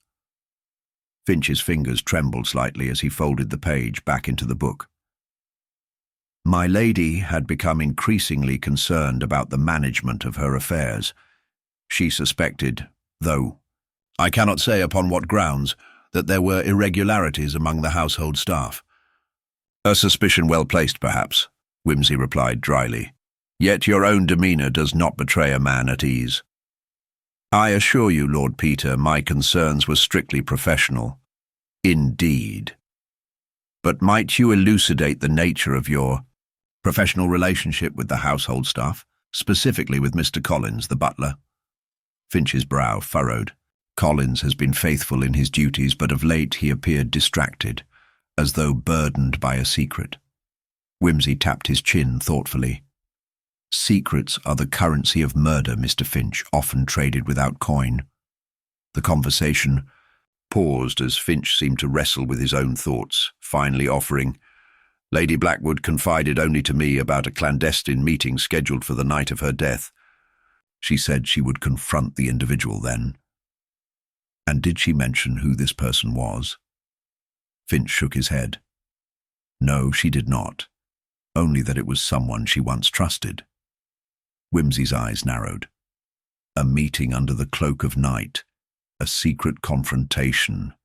Finch's fingers trembled slightly as he folded the page back into the book. My lady had become increasingly concerned about the management of her affairs. She suspected, though I cannot say upon what grounds, that there were irregularities among the household staff. "A suspicion well placed, perhaps," Wimsey replied dryly. "Yet your own demeanour does not betray a man at ease." "I assure you, Lord Peter, my concerns were strictly professional." "Indeed. But might you elucidate the nature of your professional relationship with the household staff, specifically with Mr. Collins, the butler?" Finch's brow furrowed. Collins has been faithful in his duties, but of late he appeared distracted, as though burdened by a secret. Wimsey tapped his chin thoughtfully. "Secrets are the currency of murder, Mr. Finch, often traded without coin." The conversation paused as Finch seemed to wrestle with his own thoughts, finally offering, "Lady Blackwood confided only to me about a clandestine meeting scheduled for the night of her death. She said she would confront the individual then." "And did she mention who this person was?" Finch shook his head. "No, she did not. Only that it was someone she once trusted." Wimsey's eyes narrowed. A meeting under the cloak of night, a secret confrontation,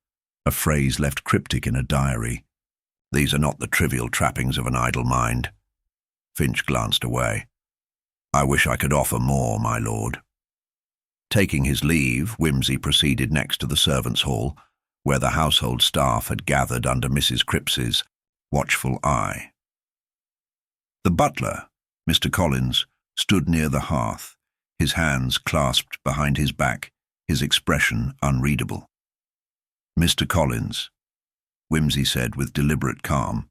a phrase left cryptic in a diary. These are not the trivial trappings of an idle mind. Finch glanced away. "I wish I could offer more, my lord." Taking his leave, Wimsey proceeded next to the servants' hall, where the household staff had gathered under Mrs. Cripps's watchful eye. The butler, Mr. Collins, stood near the hearth, his hands clasped behind his back, his expression unreadable. "Mr. Collins," Wimsey said with deliberate calm,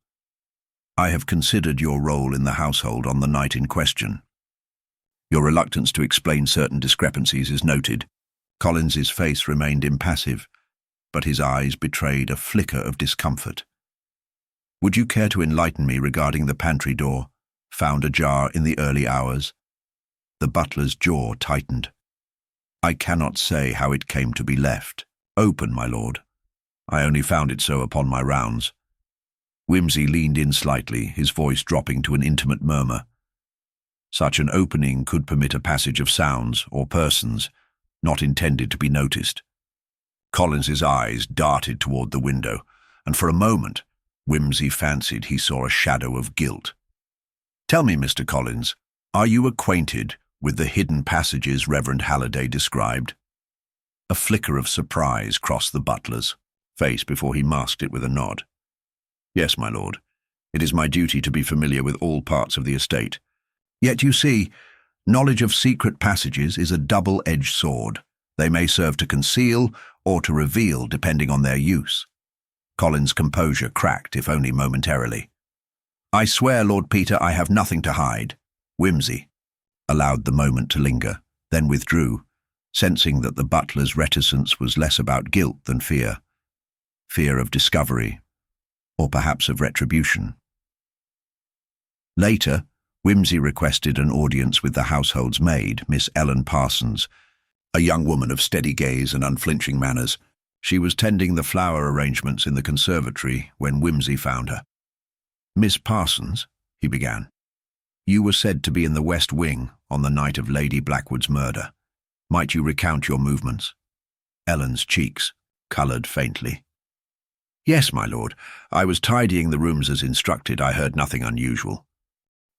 "I have considered your role in the household on the night in question. Your reluctance to explain certain discrepancies is noted." Collins's face remained impassive, but his eyes betrayed a flicker of discomfort. "Would you care to enlighten me regarding the pantry door, found ajar in the early hours?" The butler's jaw tightened. "I cannot say how it came to be left. Open, my lord. I only found it so upon my rounds." Wimsey leaned in slightly, his voice dropping to an intimate murmur. Such an opening could permit a passage of sounds or persons not intended to be noticed. Collins's eyes darted toward the window, and for a moment Wimsey fancied he saw a shadow of guilt. "Tell me, Mr. Collins, are you acquainted with the hidden passages Reverend Halliday described?" A flicker of surprise crossed the butler's face before he masked it with a nod. "Yes, my lord. It is my duty to be familiar with all parts of the estate. Yet you see, knowledge of secret passages is a double-edged sword. They may serve to conceal or to reveal depending on their use." Collins' composure cracked, if only momentarily. "I swear, Lord Peter, I have nothing to hide." Wimsey allowed the moment to linger, then withdrew, sensing that the butler's reticence was less about guilt than fear. Fear of discovery, or perhaps of retribution. Later, Wimsey requested an audience with the household's maid, Miss Ellen Parsons, a young woman of steady gaze and unflinching manners. She was tending the flower arrangements in the conservatory when Wimsey found her. "Miss Parsons," he began, "you were said to be in the West Wing on the night of Lady Blackwood's murder. Might you recount your movements?" Ellen's cheeks coloured faintly. "Yes, my lord. I was tidying the rooms as instructed. I heard nothing unusual."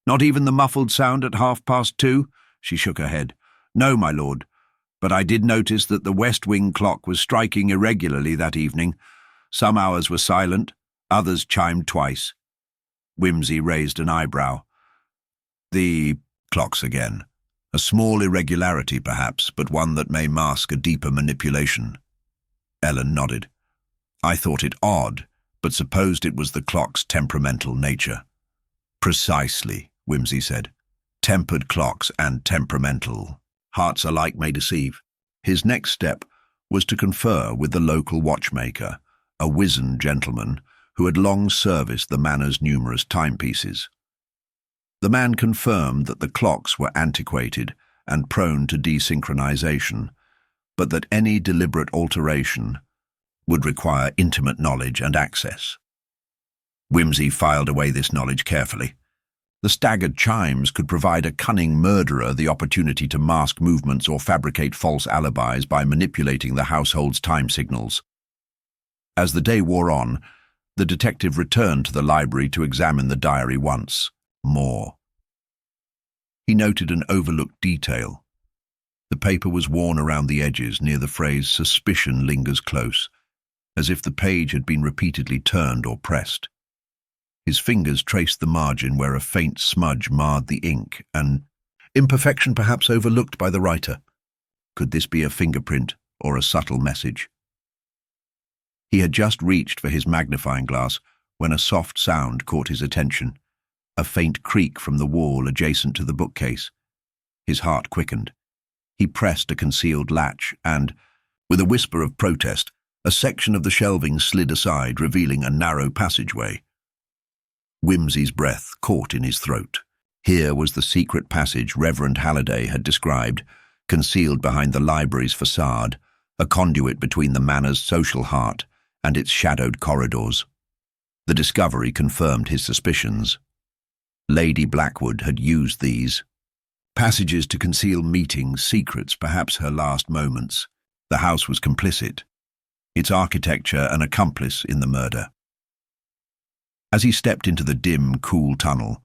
"Not even the muffled sound at 2:30?" She shook her head. "No, my lord. But I did notice that the West Wing clock was striking irregularly that evening. Some hours were silent, others chimed twice. Wimsey raised an eyebrow. The clocks again. A small irregularity, perhaps, but one that may mask a deeper manipulation. Ellen nodded. I thought it odd, but supposed it was the clock's temperamental nature. Precisely, Wimsey said. Tempered clocks and temperamental. Hearts alike may deceive. His next step was to confer with the local watchmaker, a wizened gentleman who had long serviced the manor's numerous timepieces. The man confirmed that the clocks were antiquated and prone to desynchronization, but that any deliberate alteration would require intimate knowledge and access. Wimsey filed away this knowledge carefully. The staggered chimes could provide a cunning murderer the opportunity to mask movements or fabricate false alibis by manipulating the household's time signals. As the day wore on, the detective returned to the library to examine the diary once more. He noted an overlooked detail. The paper was worn around the edges near the phrase "suspicion lingers close," as if the page had been repeatedly turned or pressed. His fingers traced the margin where a faint smudge marred the ink, an imperfection perhaps overlooked by the writer. Could this be a fingerprint or a subtle message? He had just reached for his magnifying glass when a soft sound caught his attention, a faint creak from the wall adjacent to the bookcase. His heart quickened. He pressed a concealed latch and, with a whisper of protest, a section of the shelving slid aside, revealing a narrow passageway. Wimsey's breath caught in his throat. Here was the secret passage Reverend Halliday had described, concealed behind the library's facade, a conduit between the manor's social heart and its shadowed corridors. The discovery confirmed his suspicions. Lady Blackwood had used these passages to conceal meetings, secrets, perhaps her last moments. The house was complicit, its architecture an accomplice in the murder. As he stepped into the dim, cool tunnel,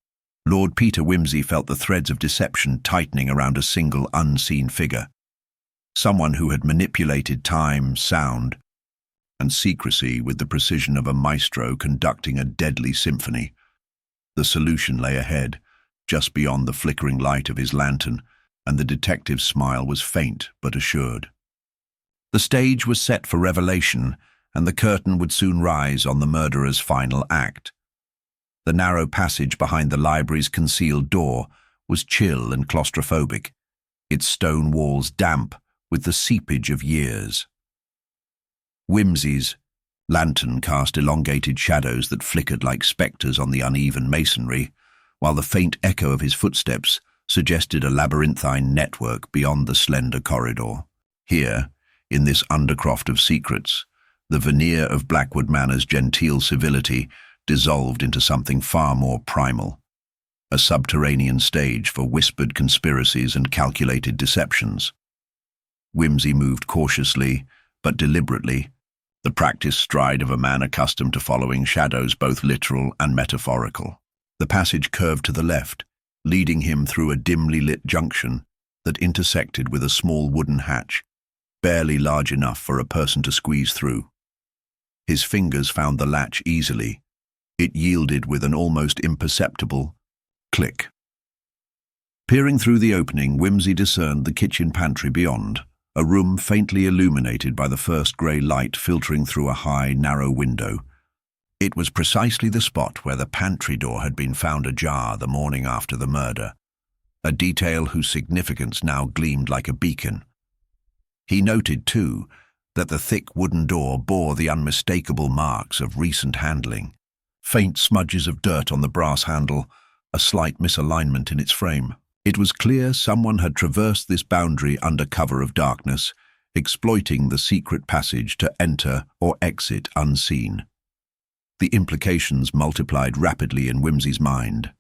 Lord Peter Wimsey felt the threads of deception tightening around a single unseen figure. Someone who had manipulated time, sound, and secrecy with the precision of a maestro conducting a deadly symphony. The solution lay ahead, just beyond the flickering light of his lantern, and the detective's smile was faint but assured. The stage was set for revelation, and the curtain would soon rise on the murderer's final act. The narrow passage behind the library's concealed door was chill and claustrophobic, its stone walls damp with the seepage of years. Wimsey's lantern cast elongated shadows that flickered like spectres on the uneven masonry, while the faint echo of his footsteps suggested a labyrinthine network beyond the slender corridor. Here, in this undercroft of secrets, the veneer of Blackwood Manor's genteel civility dissolved into something far more primal, a subterranean stage for whispered conspiracies and calculated deceptions. Wimsey moved cautiously, but deliberately, the practiced stride of a man accustomed to following shadows both literal and metaphorical. The passage curved to the left, leading him through a dimly lit junction that intersected with a small wooden hatch, barely large enough for a person to squeeze through. His fingers found the latch easily. It yielded with an almost imperceptible click. Peering through the opening, Wimsey discerned the kitchen pantry beyond, a room faintly illuminated by the first grey light filtering through a high, narrow window. It was precisely the spot where the pantry door had been found ajar the morning after the murder, a detail whose significance now gleamed like a beacon. He noted, too, that the thick wooden door bore the unmistakable marks of recent handling, faint smudges of dirt on the brass handle, a slight misalignment in its frame. It was clear someone had traversed this boundary under cover of darkness, exploiting the secret passage to enter or exit unseen. The implications multiplied rapidly in Wimsey's mind.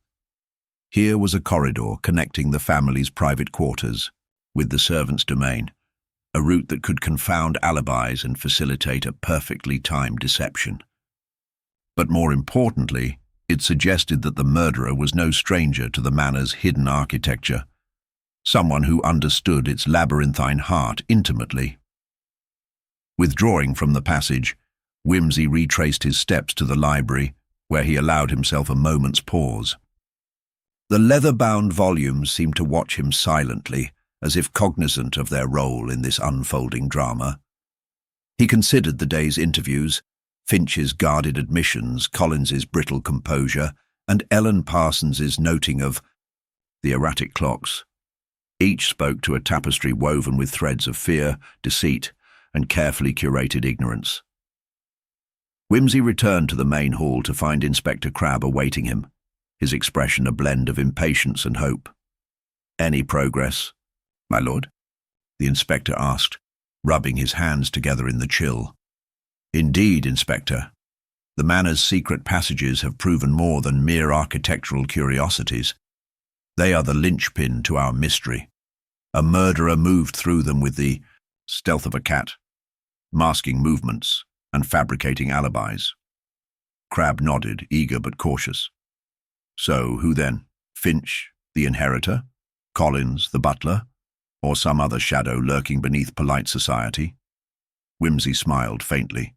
Here was a corridor connecting the family's private quarters with the servants' domain, a route that could confound alibis and facilitate a perfectly timed deception. But more importantly, it suggested that the murderer was no stranger to the manor's hidden architecture. someone who understood its labyrinthine heart intimately. Withdrawing from the passage, Whimsy retraced his steps to the library, where he allowed himself a moment's pause. The leather-bound volumes seemed to watch him silently, as if cognizant of their role in this unfolding drama. He considered the day's interviews, Finch's guarded admissions, Collins's brittle composure, and Ellen Parsons's noting of the erratic clocks. Each spoke to a tapestry woven with threads of fear, deceit, and carefully curated ignorance. Whimsy returned to the main hall to find Inspector Crabbe awaiting him, his expression a blend of impatience and hope. "Any progress, my lord?" the inspector asked, rubbing his hands together in the chill. "Indeed, Inspector. The manor's secret passages have proven more than mere architectural curiosities. They are the linchpin to our mystery. A murderer moved through them with the stealth of a cat, masking movements and fabricating alibis." Crabbe nodded, eager but cautious. "So, who then? Finch, the inheritor? Collins, the butler? Or some other shadow lurking beneath polite society?" Whimsy smiled faintly.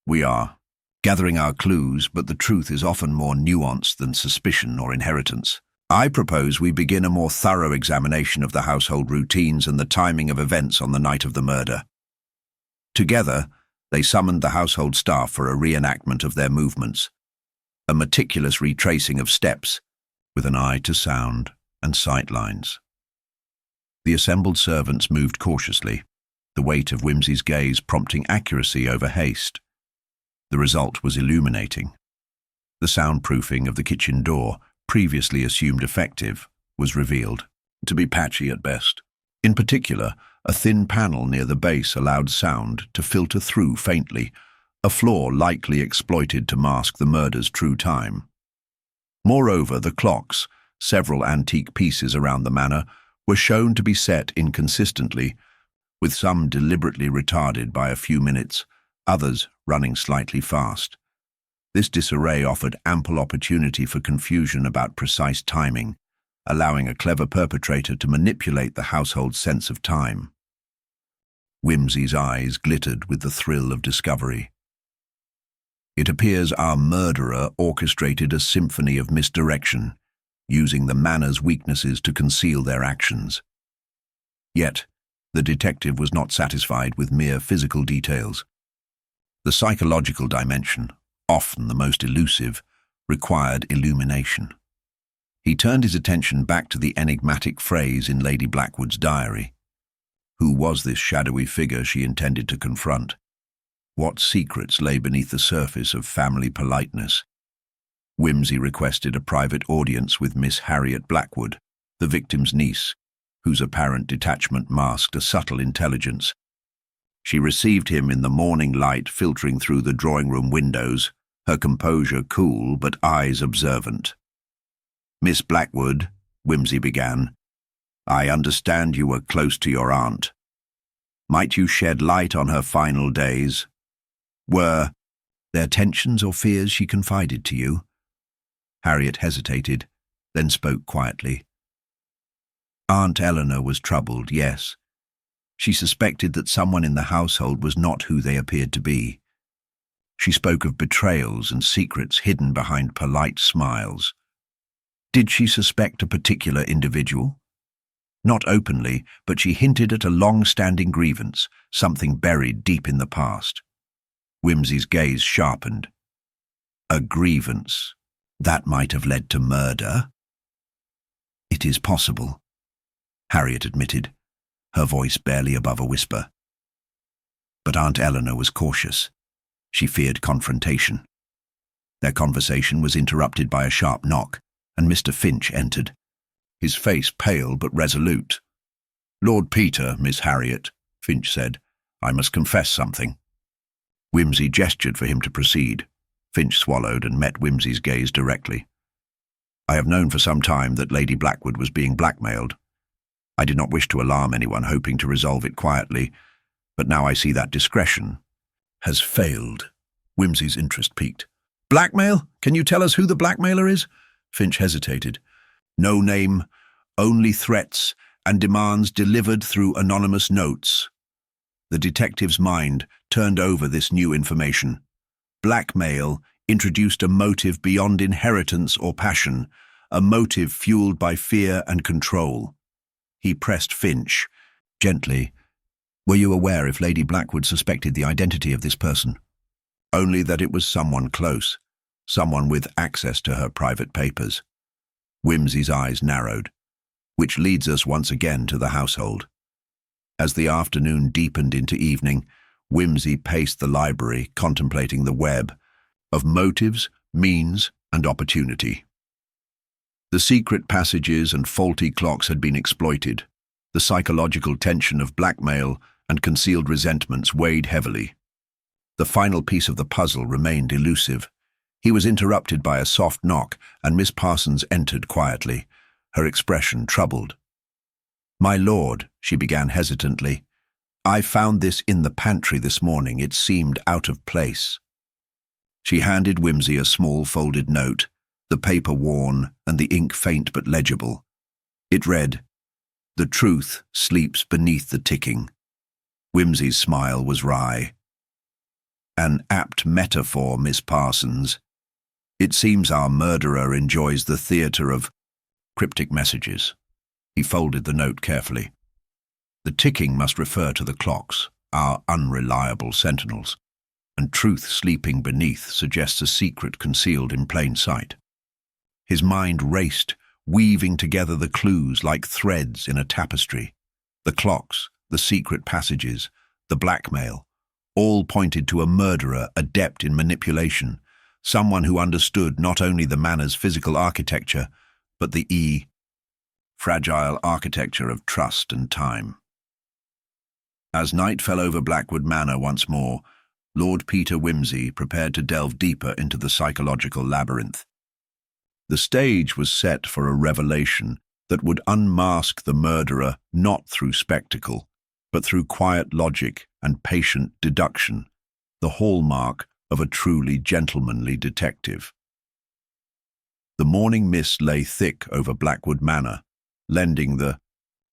"We are gathering our clues, but the truth is often more nuanced than suspicion or inheritance. I propose we begin a more thorough examination of the household routines and the timing of events on the night of the murder." Together, they summoned the household staff for a reenactment of their movements, a meticulous retracing of steps, with an eye to sound and sight lines. The assembled servants moved cautiously, the weight of Whimsy's gaze prompting accuracy over haste. The result was illuminating. The soundproofing of the kitchen door, previously assumed effective, was revealed to be patchy at best. In particular, a thin panel near the base allowed sound to filter through faintly, a flaw likely exploited to mask the murder's true time. Moreover, the clocks, several antique pieces around the manor, were shown to be set inconsistently, with some deliberately retarded by a few minutes, others running slightly fast. This disarray offered ample opportunity for confusion about precise timing, allowing a clever perpetrator to manipulate the household's sense of time. Whimsy's eyes glittered with the thrill of discovery. "It appears our murderer orchestrated a symphony of misdirection, using the manor's weaknesses to conceal their actions." Yet, the detective was not satisfied with mere physical details. The psychological dimension, often the most elusive, required illumination. He turned his attention back to the enigmatic phrase in Lady Blackwood's diary. Who was this shadowy figure she intended to confront? What secrets lay beneath the surface of family politeness? Whimsy requested a private audience with Miss Harriet Blackwood, the victim's niece, whose apparent detachment masked a subtle intelligence. She received him in the morning light filtering through the drawing-room windows, her composure cool but eyes observant. "Miss Blackwood," Whimsy began, "I understand you were close to your aunt. Might you shed light on her final days? Were there tensions or fears she confided to you?" Harriet hesitated, then spoke quietly. Aunt Eleanor was troubled, yes. She suspected that someone in the household was not who they appeared to be. She spoke of betrayals and secrets hidden behind polite smiles. Did she suspect a particular individual? Not openly, but she hinted at a long-standing grievance, something buried deep in the past. Whimsy's gaze sharpened. A grievance that might have led to murder? "It is possible," Harriet admitted, her voice barely above a whisper. But Aunt Eleanor was cautious. She feared confrontation. Their conversation was interrupted by a sharp knock, and Mr. Finch entered, his face pale but resolute. "Lord Peter, Miss Harriet," Finch said, "I must confess something." Whimsy gestured for him to proceed. Finch swallowed and met Whimsy's gaze directly. "I have known for some time that Lady Blackwood was being blackmailed. I did not wish to alarm anyone, hoping to resolve it quietly, but now I see that discretion has failed." Whimsy's interest piqued. "Blackmail? Can you tell us who the blackmailer is?" Finch hesitated. "No name, only threats and demands delivered through anonymous notes. The detective's mind turned over this new information. Blackmail introduced a motive beyond inheritance or passion, a motive fueled by fear and control. He pressed Finch gently. "Were you aware if Lady Blackwood suspected the identity of this person?" "Only that it was someone close, someone with access to her private papers." Wimsey's eyes narrowed. "Which leads us once again to the household." As the afternoon deepened into evening, Wimsey paced the library, contemplating the web of motives, means, and opportunity. The secret passages and faulty clocks had been exploited. The psychological tension of blackmail and concealed resentments weighed heavily. The final piece of the puzzle remained elusive. He was interrupted by a soft knock, and Miss Parsons entered quietly, her expression troubled. "My lord," she began hesitantly, "I found this in the pantry this morning. It seemed out of place." She handed Wimsey a small folded note, the paper worn and the ink faint but legible. It read, "The truth sleeps beneath the ticking." Wimsey's smile was wry. "An apt metaphor, Miss Parsons. It seems our murderer enjoys the theatre of cryptic messages." He folded the note carefully. "The ticking must refer to the clocks, our unreliable sentinels, and truth sleeping beneath suggests a secret concealed in plain sight." His mind raced, weaving together the clues like threads in a tapestry. The clocks, the secret passages, the blackmail, all pointed to a murderer adept in manipulation, someone who understood not only the manor's physical architecture, but the fragile architecture of trust and time. As night fell over Blackwood Manor once more, Lord Peter Wimsey prepared to delve deeper into the psychological labyrinth. The stage was set for a revelation that would unmask the murderer not through spectacle, but through quiet logic and patient deduction, the hallmark of a truly gentlemanly detective. The morning mist lay thick over Blackwood Manor, lending the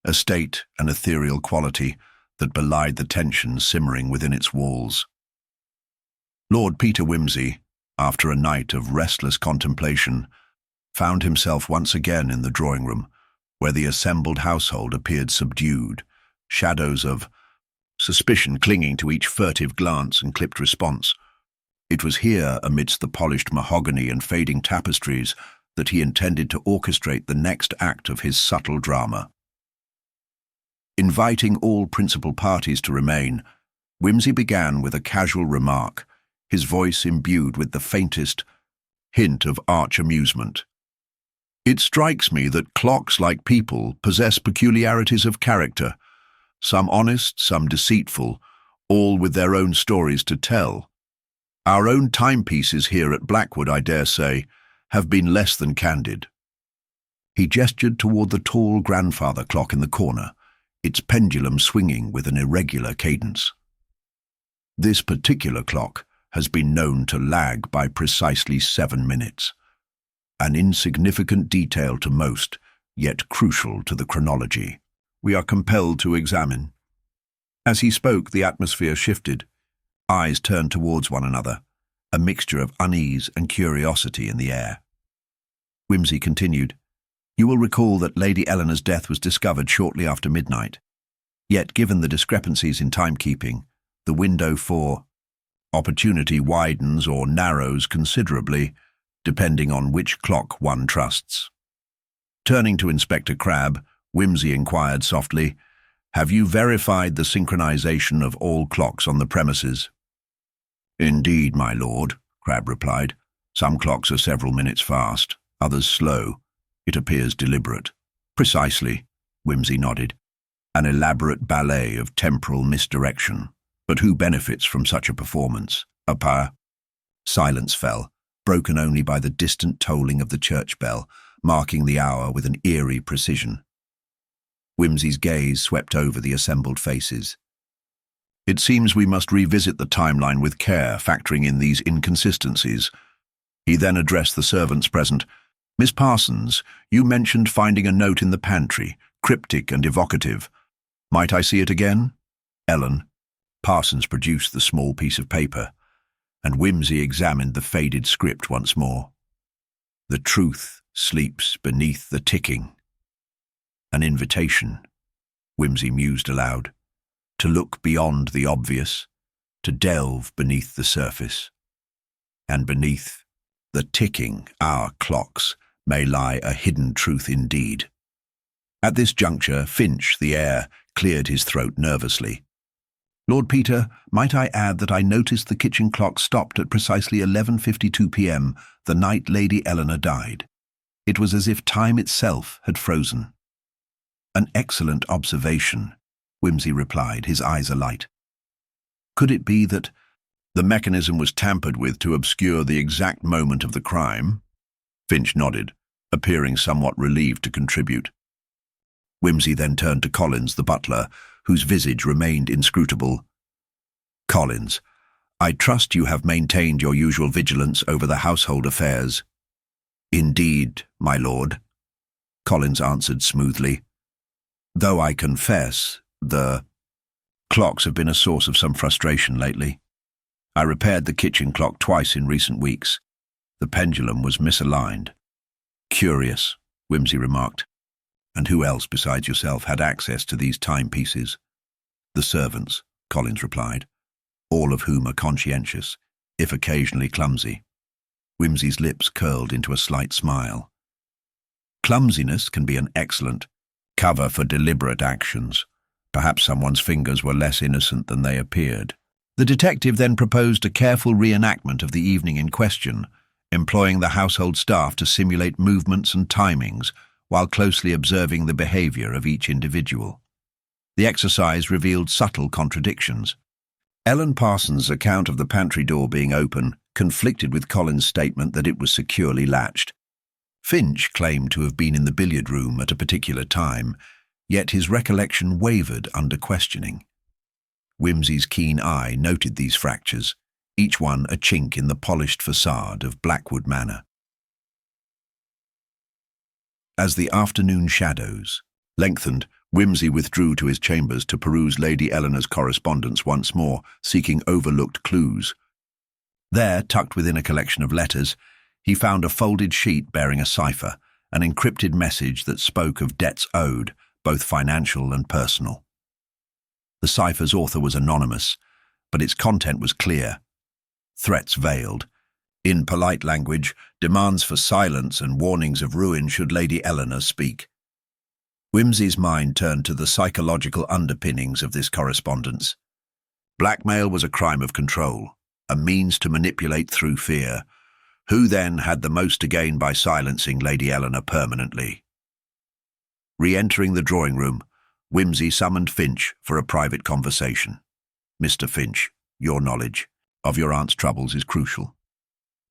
estate an ethereal quality that belied the tension simmering within its walls. Lord Peter Wimsey, after a night of restless contemplation, found himself once again in the drawing-room, where the assembled household appeared subdued, shadows of suspicion clinging to each furtive glance and clipped response. It was here, amidst the polished mahogany and fading tapestries, that he intended to orchestrate the next act of his subtle drama. Inviting all principal parties to remain, Wimsey began with a casual remark, his voice imbued with the faintest hint of arch amusement. "It strikes me that clocks, like people, possess peculiarities of character, some honest, some deceitful, all with their own stories to tell. Our own timepieces here at Blackwood, I dare say, have been less than candid." He gestured toward the tall grandfather clock in the corner, its pendulum swinging with an irregular cadence. "This particular clock has been known to lag by precisely 7 minutes. An insignificant detail to most, yet crucial to the chronology we are compelled to examine." As he spoke, the atmosphere shifted. Eyes turned towards one another, a mixture of unease and curiosity in the air. Wimsey continued, "You will recall that Lady Eleanor's death was discovered shortly after midnight. Yet, given the discrepancies in timekeeping, the window for opportunity widens or narrows considerably, depending on which clock one trusts." Turning to Inspector Crabbe, Wimsey inquired softly, "Have you verified the synchronization of all clocks on the premises?" "Indeed, my lord," Crabbe replied. "Some clocks are several minutes fast, others slow. It appears deliberate." "Precisely," Wimsey nodded. "An elaborate ballet of temporal misdirection. But who benefits from such a performance? A pair?" Silence fell, broken only by the distant tolling of the church bell, marking the hour with an eerie precision. Wimsey's gaze swept over the assembled faces. "It seems we must revisit the timeline with care, factoring in these inconsistencies." He then addressed the servants present. "Miss Parsons, you mentioned finding a note in the pantry. cryptic and evocative. Might I see it again? Ellen. Parsons produced the small piece of paper, and Whimsy examined the faded script once more. The truth sleeps beneath the ticking. An invitation, Whimsy mused aloud, to look beyond the obvious, to delve beneath the surface. And beneath the ticking hour clocks may lie a hidden truth indeed. At this juncture, Finch, the heir, cleared his throat nervously. Lord Peter, might I add that I noticed the kitchen clock stopped at precisely 11:52 p.m. the night Lady Eleanor died. It was as if time itself had frozen. An excellent observation, Whimsy replied, his eyes alight. Could it be that the mechanism was tampered with to obscure the exact moment of the crime? Finch nodded, appearing somewhat relieved to contribute. Whimsy then turned to Collins, the butler, whose visage remained inscrutable. Collins, I trust you have maintained your usual vigilance over the household affairs. Indeed, my lord, Collins answered smoothly. Though I confess, the clocks have been a source of some frustration lately. I repaired the kitchen clock twice in recent weeks. The pendulum was misaligned. Curious, Whimsy remarked. And who else besides yourself had access to these timepieces? The servants, Collins replied, all of whom are conscientious, if occasionally clumsy. Whimsy's lips curled into a slight smile. Clumsiness can be an excellent cover for deliberate actions. Perhaps someone's fingers were less innocent than they appeared. The detective then proposed a careful reenactment of the evening in question, employing the household staff to simulate movements and timings while closely observing the behavior of each individual. The exercise revealed subtle contradictions. Ellen Parsons' account of the pantry door being open conflicted with Collins' statement that it was securely latched. Finch claimed to have been in the billiard room at a particular time, yet his recollection wavered under questioning. Whimsy's keen eye noted these fractures, each one a chink in the polished facade of Blackwood Manor. As the afternoon shadows lengthened, Whimsy withdrew to his chambers to peruse Lady Eleanor's correspondence once more, seeking overlooked clues. There, tucked within a collection of letters, he found a folded sheet bearing a cipher, an encrypted message that spoke of debts owed, both financial and personal. The cipher's author was anonymous, but its content was clear. Threats veiled. In polite language, demands for silence and warnings of ruin should Lady Eleanor speak. Whimsy's mind turned to the psychological underpinnings of this correspondence. Blackmail was a crime of control, a means to manipulate through fear. Who then had the most to gain by silencing Lady Eleanor permanently? Re-entering the drawing room, Whimsy summoned Finch for a private conversation. Mr. Finch, your knowledge of your aunt's troubles is crucial.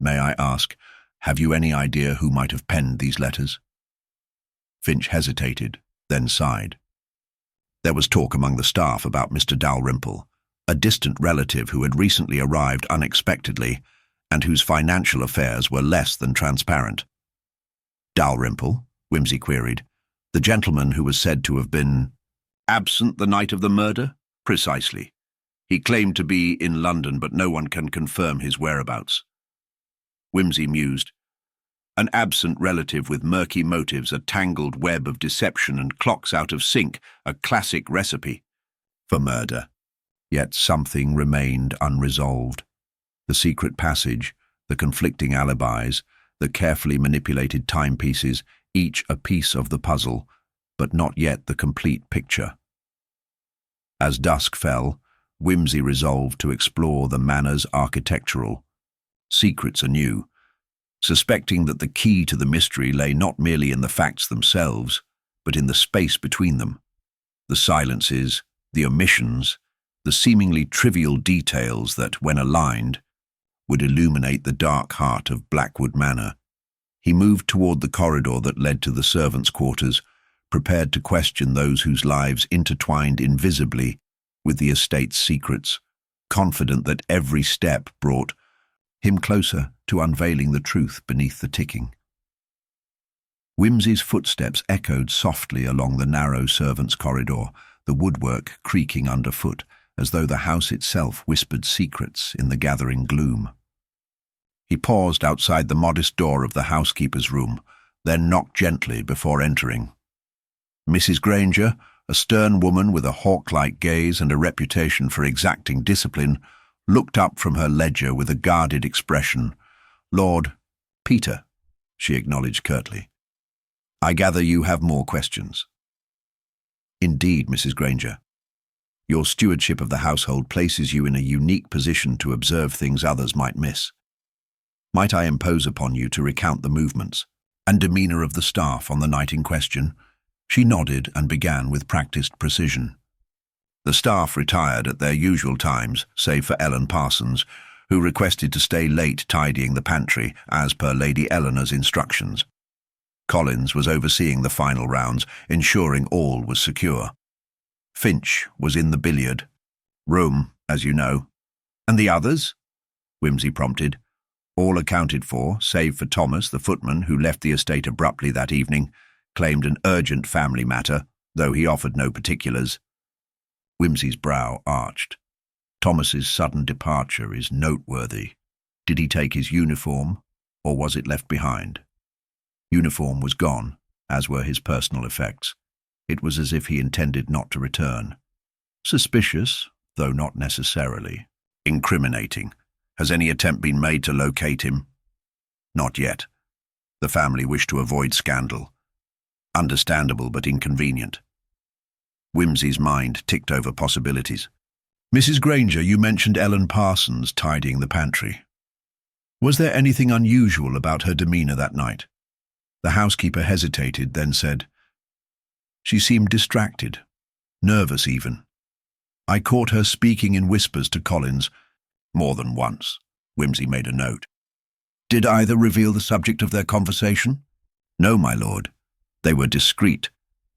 May I ask, have you any idea who might have penned these letters? Finch hesitated, then sighed. There was talk among the staff about Mr. Dalrymple, a distant relative who had recently arrived unexpectedly and whose financial affairs were less than transparent. Dalrymple? Whimsy queried. The gentleman who was said to have been absent the night of the murder? Precisely. He claimed to be in London, but no one can confirm his whereabouts. Whimsy mused. An absent relative with murky motives, a tangled web of deception and clocks out of sync, a classic recipe for murder. Yet something remained unresolved. The secret passage, the conflicting alibis, the carefully manipulated timepieces, each a piece of the puzzle, but not yet the complete picture. As dusk fell, Whimsy resolved to explore the manor's architectural secrets anew, suspecting that the key to the mystery lay not merely in the facts themselves, but in the space between them, the silences, the omissions, the seemingly trivial details that, when aligned, would illuminate the dark heart of Blackwood Manor. He moved toward the corridor that led to the servants' quarters, prepared to question those whose lives intertwined invisibly with the estate's secrets, confident that every step brought him closer to unveiling the truth beneath the ticking. Whimsy's footsteps echoed softly along the narrow servants' corridor, the woodwork creaking underfoot, as though the house itself whispered secrets in the gathering gloom. He paused outside the modest door of the housekeeper's room, then knocked gently before entering. Mrs. Granger, a stern woman with a hawk-like gaze and a reputation for exacting discipline, looked up from her ledger with a guarded expression. "Lord Peter," she acknowledged curtly. "I gather you have more questions." "Indeed, Mrs. Granger. Your stewardship of the household places you in a unique position to observe things others might miss. Might I impose upon you to recount the movements and demeanour of the staff on the night in question?" She nodded and began with practiced precision. The staff retired at their usual times, save for Ellen Parsons, who requested to stay late tidying the pantry, as per Lady Eleanor's instructions. Collins was overseeing the final rounds, ensuring all was secure. Finch was in the billiard room, as you know. "And the others?" Whimsy prompted. "All accounted for, save for Thomas, the footman, who left the estate abruptly that evening, claimed an urgent family matter, though he offered no particulars." Whimsy's brow arched. "Thomas's sudden departure is noteworthy. Did he take his uniform, or was it left behind?" Uniform was gone, as were his personal effects. It was as if he intended not to return. Suspicious, though not necessarily. Incriminating. Has any attempt been made to locate him? Not yet. The family wished to avoid scandal. Understandable but inconvenient. Whimsy's mind ticked over possibilities. "Mrs. Granger, you mentioned Ellen Parsons tidying the pantry. Was there anything unusual about her demeanour that night?" The housekeeper hesitated, then said, "She seemed distracted, nervous even. I caught her speaking in whispers to Collins more than once." Whimsy made a note. "Did either reveal the subject of their conversation?" "No, my lord. They were discreet,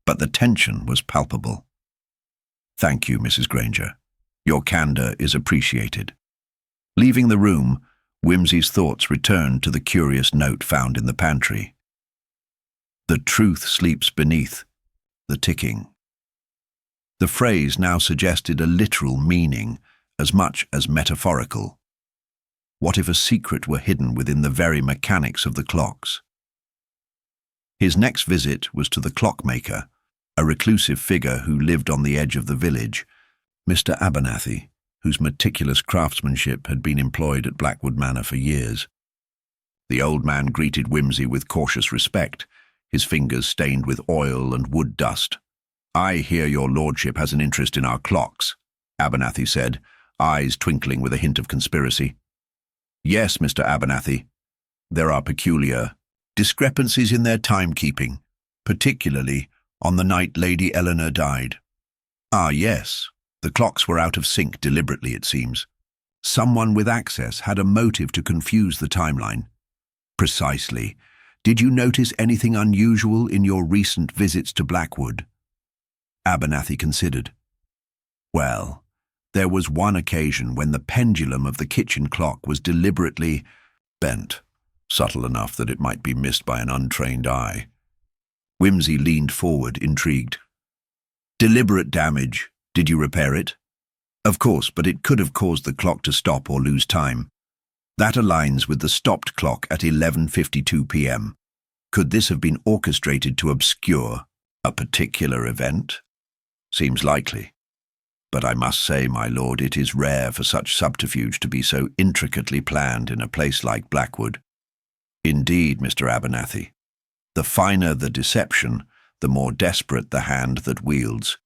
but the tension was palpable." "Thank you, Mrs. Granger. Your candour is appreciated." Leaving the room, Whimsy's thoughts returned to the curious note found in the pantry. "The truth sleeps beneath the ticking." The phrase now suggested a literal meaning as much as metaphorical. What if a secret were hidden within the very mechanics of the clocks? His next visit was to the clockmaker, a reclusive figure who lived on the edge of the village, Mr. Abernathy, whose meticulous craftsmanship had been employed at Blackwood Manor for years. The old man greeted Whimsy with cautious respect, his fingers stained with oil and wood dust. "I hear your lordship has an interest in our clocks," Abernathy said, eyes twinkling with a hint of conspiracy. "Yes, Mr. Abernathy. There are peculiar discrepancies in their timekeeping, particularly on the night Lady Eleanor died." "Ah, yes. The clocks were out of sync deliberately, it seems. Someone with access had a motive to confuse the timeline." "Precisely. Did you notice anything unusual in your recent visits to Blackwood?" Abernathy considered. "Well, there was one occasion when the pendulum of the kitchen clock was deliberately bent, subtle enough that it might be missed by an untrained eye." Whimsy leaned forward, intrigued. "Deliberate damage. Did you repair it?" "Of course, but it could have caused the clock to stop or lose time. That aligns with the stopped clock at 11:52 p.m. Could this have been orchestrated to obscure a particular event?" "Seems likely. But I must say, my lord, it is rare for such subterfuge to be so intricately planned in a place like Blackwood." "Indeed, Mr. Abernathy. The finer the deception, the more desperate the hand that wields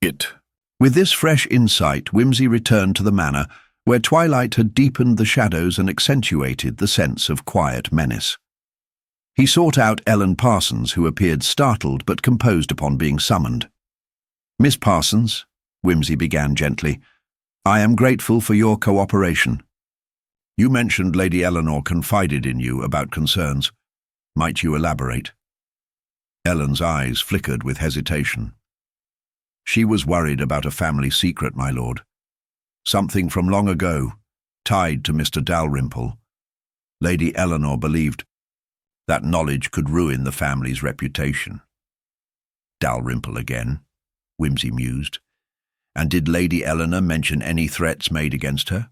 it." With this fresh insight, Whimsy returned to the manor, where twilight had deepened the shadows and accentuated the sense of quiet menace. He sought out Ellen Parsons, who appeared startled but composed upon being summoned. "Miss Parsons," Whimsy began gently, "I am grateful for your cooperation. You mentioned Lady Eleanor confided in you about concerns. Might you elaborate?" Ellen's eyes flickered with hesitation. "She was worried about a family secret, my lord. Something from long ago, tied to Mr. Dalrymple. Lady Eleanor believed That knowledge could ruin the family's reputation. Dalrymple again, Whimsy mused. And did Lady Eleanor mention any threats made against her?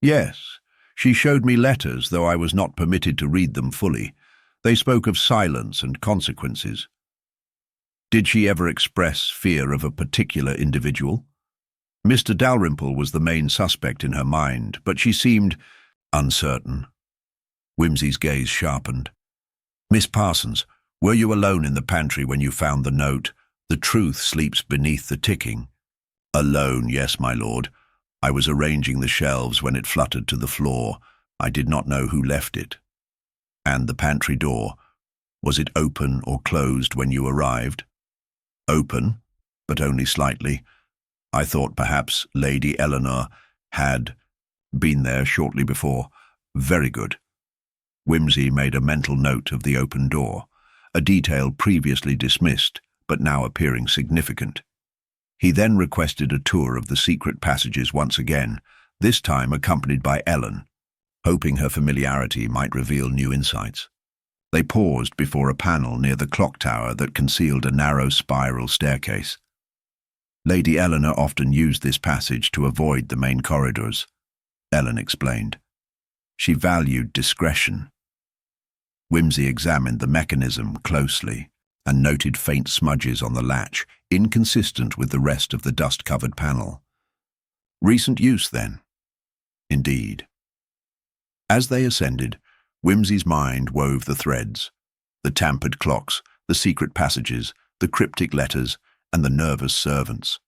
Yes, she showed me letters, though I was not permitted to read them fully. They spoke of silence and consequences. Did she ever express fear of a particular individual? Mr. Dalrymple was the main suspect in her mind, but she seemed uncertain. Whimsy's gaze sharpened. Miss Parsons, were you alone in the pantry when you found the note? The truth sleeps beneath the ticking. Alone, yes, my lord. I was arranging the shelves when it fluttered to the floor. I did not know who left it. And the pantry door, was it open or closed when you arrived? Open, but only slightly. I thought perhaps Lady Eleanor had been there shortly before. Very good. Whimsy made a mental note of the open door, a detail previously dismissed, but now appearing significant. He then requested a tour of the secret passages once again, this time accompanied by Ellen, hoping her familiarity might reveal new insights. They paused before a panel near the clock tower that concealed a narrow spiral staircase. Lady Eleanor often used this passage to avoid the main corridors, Ellen explained. She valued discretion. Whimsy examined the mechanism closely and noted faint smudges on the latch, inconsistent with the rest of the dust-covered panel. Recent use, then? Indeed. As they ascended, Whimsy's mind wove the threads, the tampered clocks, the secret passages, the cryptic letters, and the nervous servants.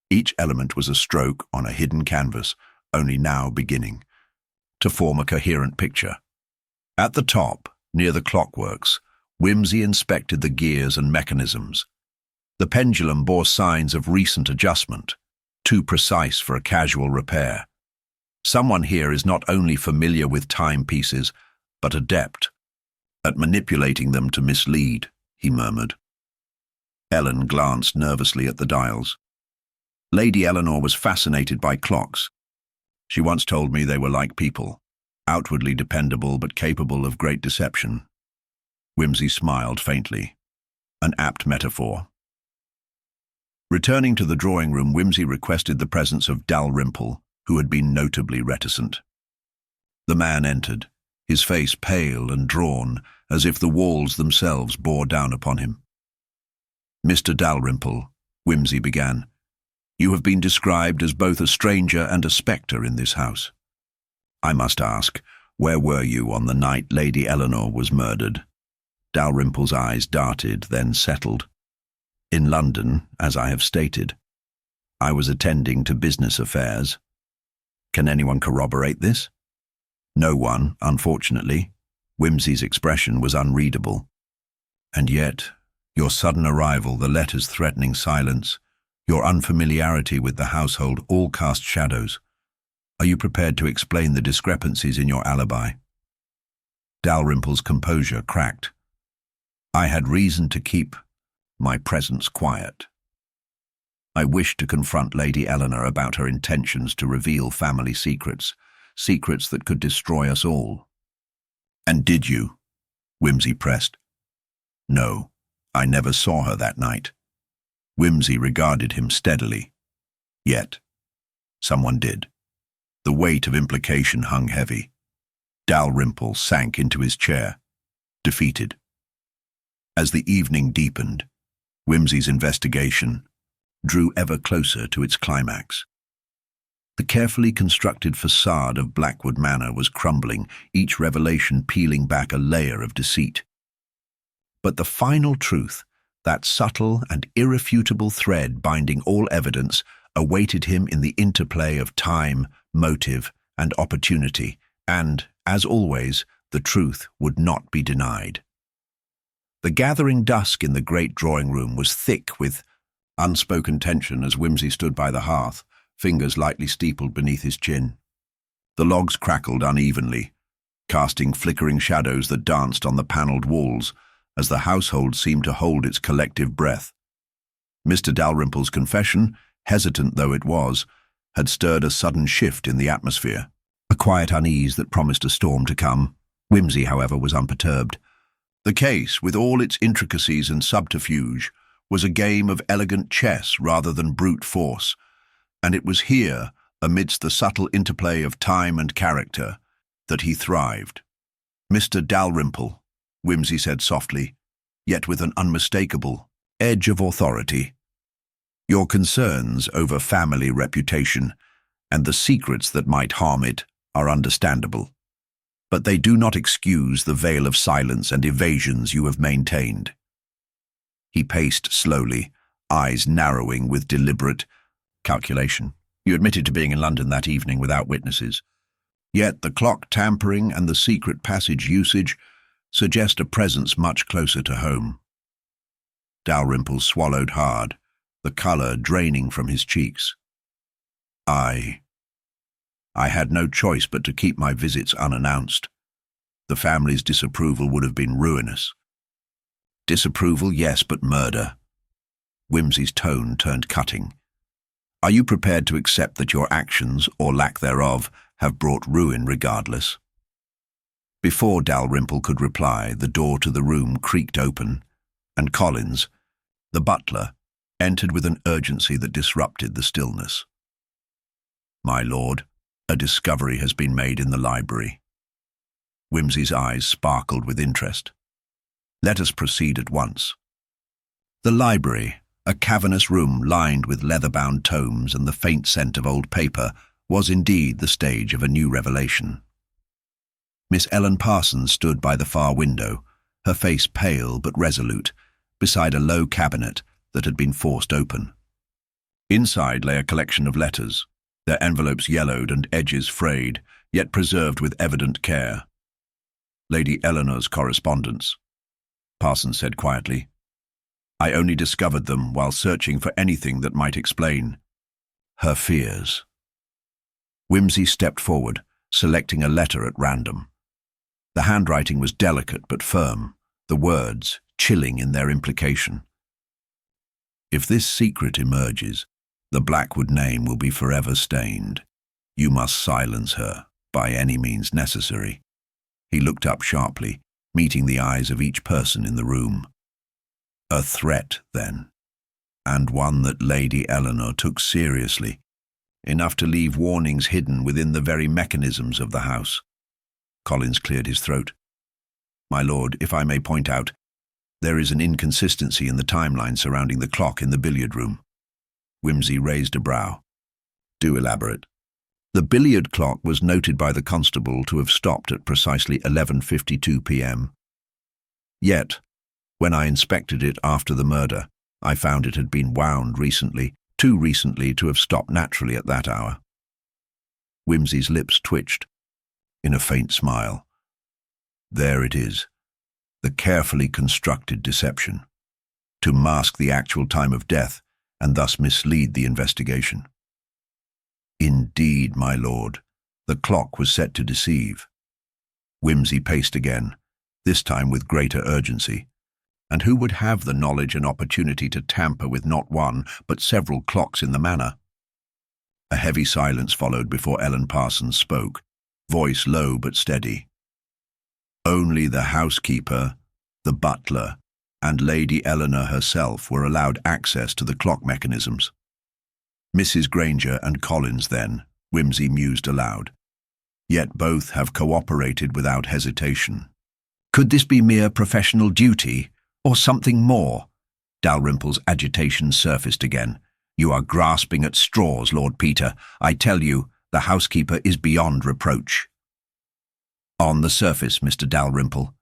Each element was a stroke on a hidden canvas, only now beginning to form a coherent picture. At the top, near the clockworks, Whimsy inspected the gears and mechanisms. The pendulum bore signs of recent adjustment, too precise for a casual repair. Someone here is not only familiar with timepieces, but adept at manipulating them to mislead, he murmured. Ellen glanced nervously at the dials. Lady Eleanor was fascinated by clocks. She once told me they were like people, outwardly dependable but capable of great deception. Whimsy smiled faintly. An apt metaphor. Returning to the drawing room, Whimsy requested the presence of Dalrymple, who had been notably reticent. The man entered, his face pale and drawn, as if the walls themselves bore down upon him. Mr. Dalrymple, Whimsy began, you have been described as both a stranger and a spectre in this house. I must ask, where were you on the night Lady Eleanor was murdered? Dalrymple's eyes darted, then settled. In London, as I have stated. I was attending to business affairs. Can anyone corroborate this? No one, unfortunately. Whimsy's expression was unreadable. And yet, your sudden arrival, the letters threatening silence, your unfamiliarity with the household all cast shadows. Are you prepared to explain the discrepancies in your alibi? Dalrymple's composure cracked. I had reason to keep my presence quiet. I wished to confront Lady Eleanor about her intentions to reveal family secrets, secrets that could destroy us all. And did you? Whimsy pressed. No, I never saw her that night. Whimsy regarded him steadily. Yet, someone did. The weight of implication hung heavy. Dalrymple sank into his chair, defeated. As the evening deepened, Whimsy's investigation drew ever closer to its climax. The carefully constructed facade of Blackwood Manor was crumbling, each revelation peeling back a layer of deceit. But the final truth, that subtle and irrefutable thread binding all evidence, awaited him in the interplay of time, motive, and opportunity, and, as always, the truth would not be denied. The gathering dusk in the great drawing-room was thick with unspoken tension as Whimsy stood by the hearth, fingers lightly steepled beneath his chin. The logs crackled unevenly, casting flickering shadows that danced on the panelled walls as the household seemed to hold its collective breath. Mr. Dalrymple's confession, hesitant though it was, had stirred a sudden shift in the atmosphere, a quiet unease that promised a storm to come. Whimsy, however, was unperturbed. The case, with all its intricacies and subterfuge, was a game of elegant chess rather than brute force, and it was here, amidst the subtle interplay of time and character, that he thrived. "Mr. Dalrymple," Wimsey said softly, yet with an unmistakable edge of authority, "your concerns over family reputation and the secrets that might harm it are understandable, but they do not excuse the veil of silence and evasions you have maintained." He paced slowly, eyes narrowing with deliberate calculation. "You admitted to being in London that evening without witnesses. Yet the clock tampering and the secret passage usage suggest a presence much closer to home." Dalrymple swallowed hard, the colour draining from his cheeks. I had no choice but to keep my visits unannounced. The family's disapproval would have been ruinous. Disapproval, yes, but murder. Wimsey's tone turned cutting. "Are you prepared to accept that your actions, or lack thereof, have brought ruin regardless?" Before Dalrymple could reply, the door to the room creaked open, and Collins, the butler, entered with an urgency that disrupted the stillness. "My lord, a discovery has been made in the library." Wimsey's eyes sparkled with interest. "Let us proceed at once." The library, a cavernous room lined with leather-bound tomes and the faint scent of old paper, was indeed the stage of a new revelation. Miss Ellen Parsons stood by the far window, her face pale but resolute, beside a low cabinet that had been forced open. Inside lay a collection of letters, their envelopes yellowed and edges frayed, yet preserved with evident care. "Lady Eleanor's correspondence," Parsons said quietly. "I only discovered them while searching for anything that might explain her fears." Wimsey stepped forward, selecting a letter at random. The handwriting was delicate but firm, the words chilling in their implication. "If this secret emerges, the Blackwood name will be forever stained. You must silence her, by any means necessary." He looked up sharply, meeting the eyes of each person in the room. A threat, then, and one that Lady Eleanor took seriously, enough to leave warnings hidden within the very mechanisms of the house. Collins cleared his throat. "My lord, if I may point out, there is an inconsistency in the timeline surrounding the clock in the billiard room." Wimsey raised a brow. "Do elaborate." "The billiard clock was noted by the constable to have stopped at precisely 11:52 p.m. Yet, when I inspected it after the murder, I found it had been wound recently, too recently to have stopped naturally at that hour." Wimsey's lips twitched, in a faint smile. "There it is, the carefully constructed deception, to mask the actual time of death and thus mislead the investigation." "Indeed, my lord, the clock was set to deceive." Wimsey paced again, this time with greater urgency. And who would have the knowledge and opportunity to tamper with not one, but several clocks in the manor? A heavy silence followed before Ellen Parsons spoke, voice low but steady. "Only the housekeeper, the butler, and Lady Eleanor herself were allowed access to the clock mechanisms." "Mrs. Granger and Collins, then," Wimsey mused aloud. "Yet both have cooperated without hesitation." "Could this be mere professional duty, or something more?" Dalrymple's agitation surfaced again. "You are grasping at straws, Lord Peter. I tell you, the housekeeper is beyond reproach." "On the surface, Mr. Dalrymple.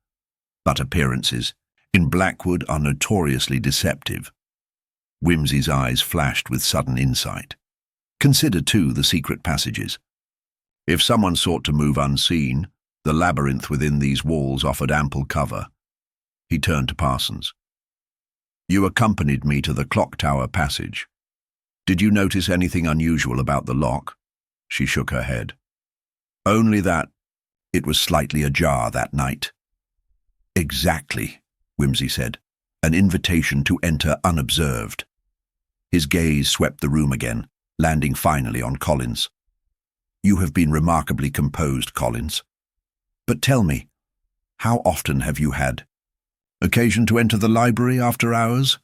But appearances in Blackwood are notoriously deceptive." Wimsey's eyes flashed with sudden insight. "Consider, too, the secret passages. If someone sought to move unseen, the labyrinth within these walls offered ample cover." He turned to Parsons. "You accompanied me to the clock tower passage. Did you notice anything unusual about the lock?" She shook her head. "Only that it was slightly ajar that night." "Exactly," Wimsey said. "An invitation to enter unobserved." His gaze swept the room again, landing finally on Collins. "You have been remarkably composed, Collins. But tell me, how often have you had Occasion to enter the library after hours?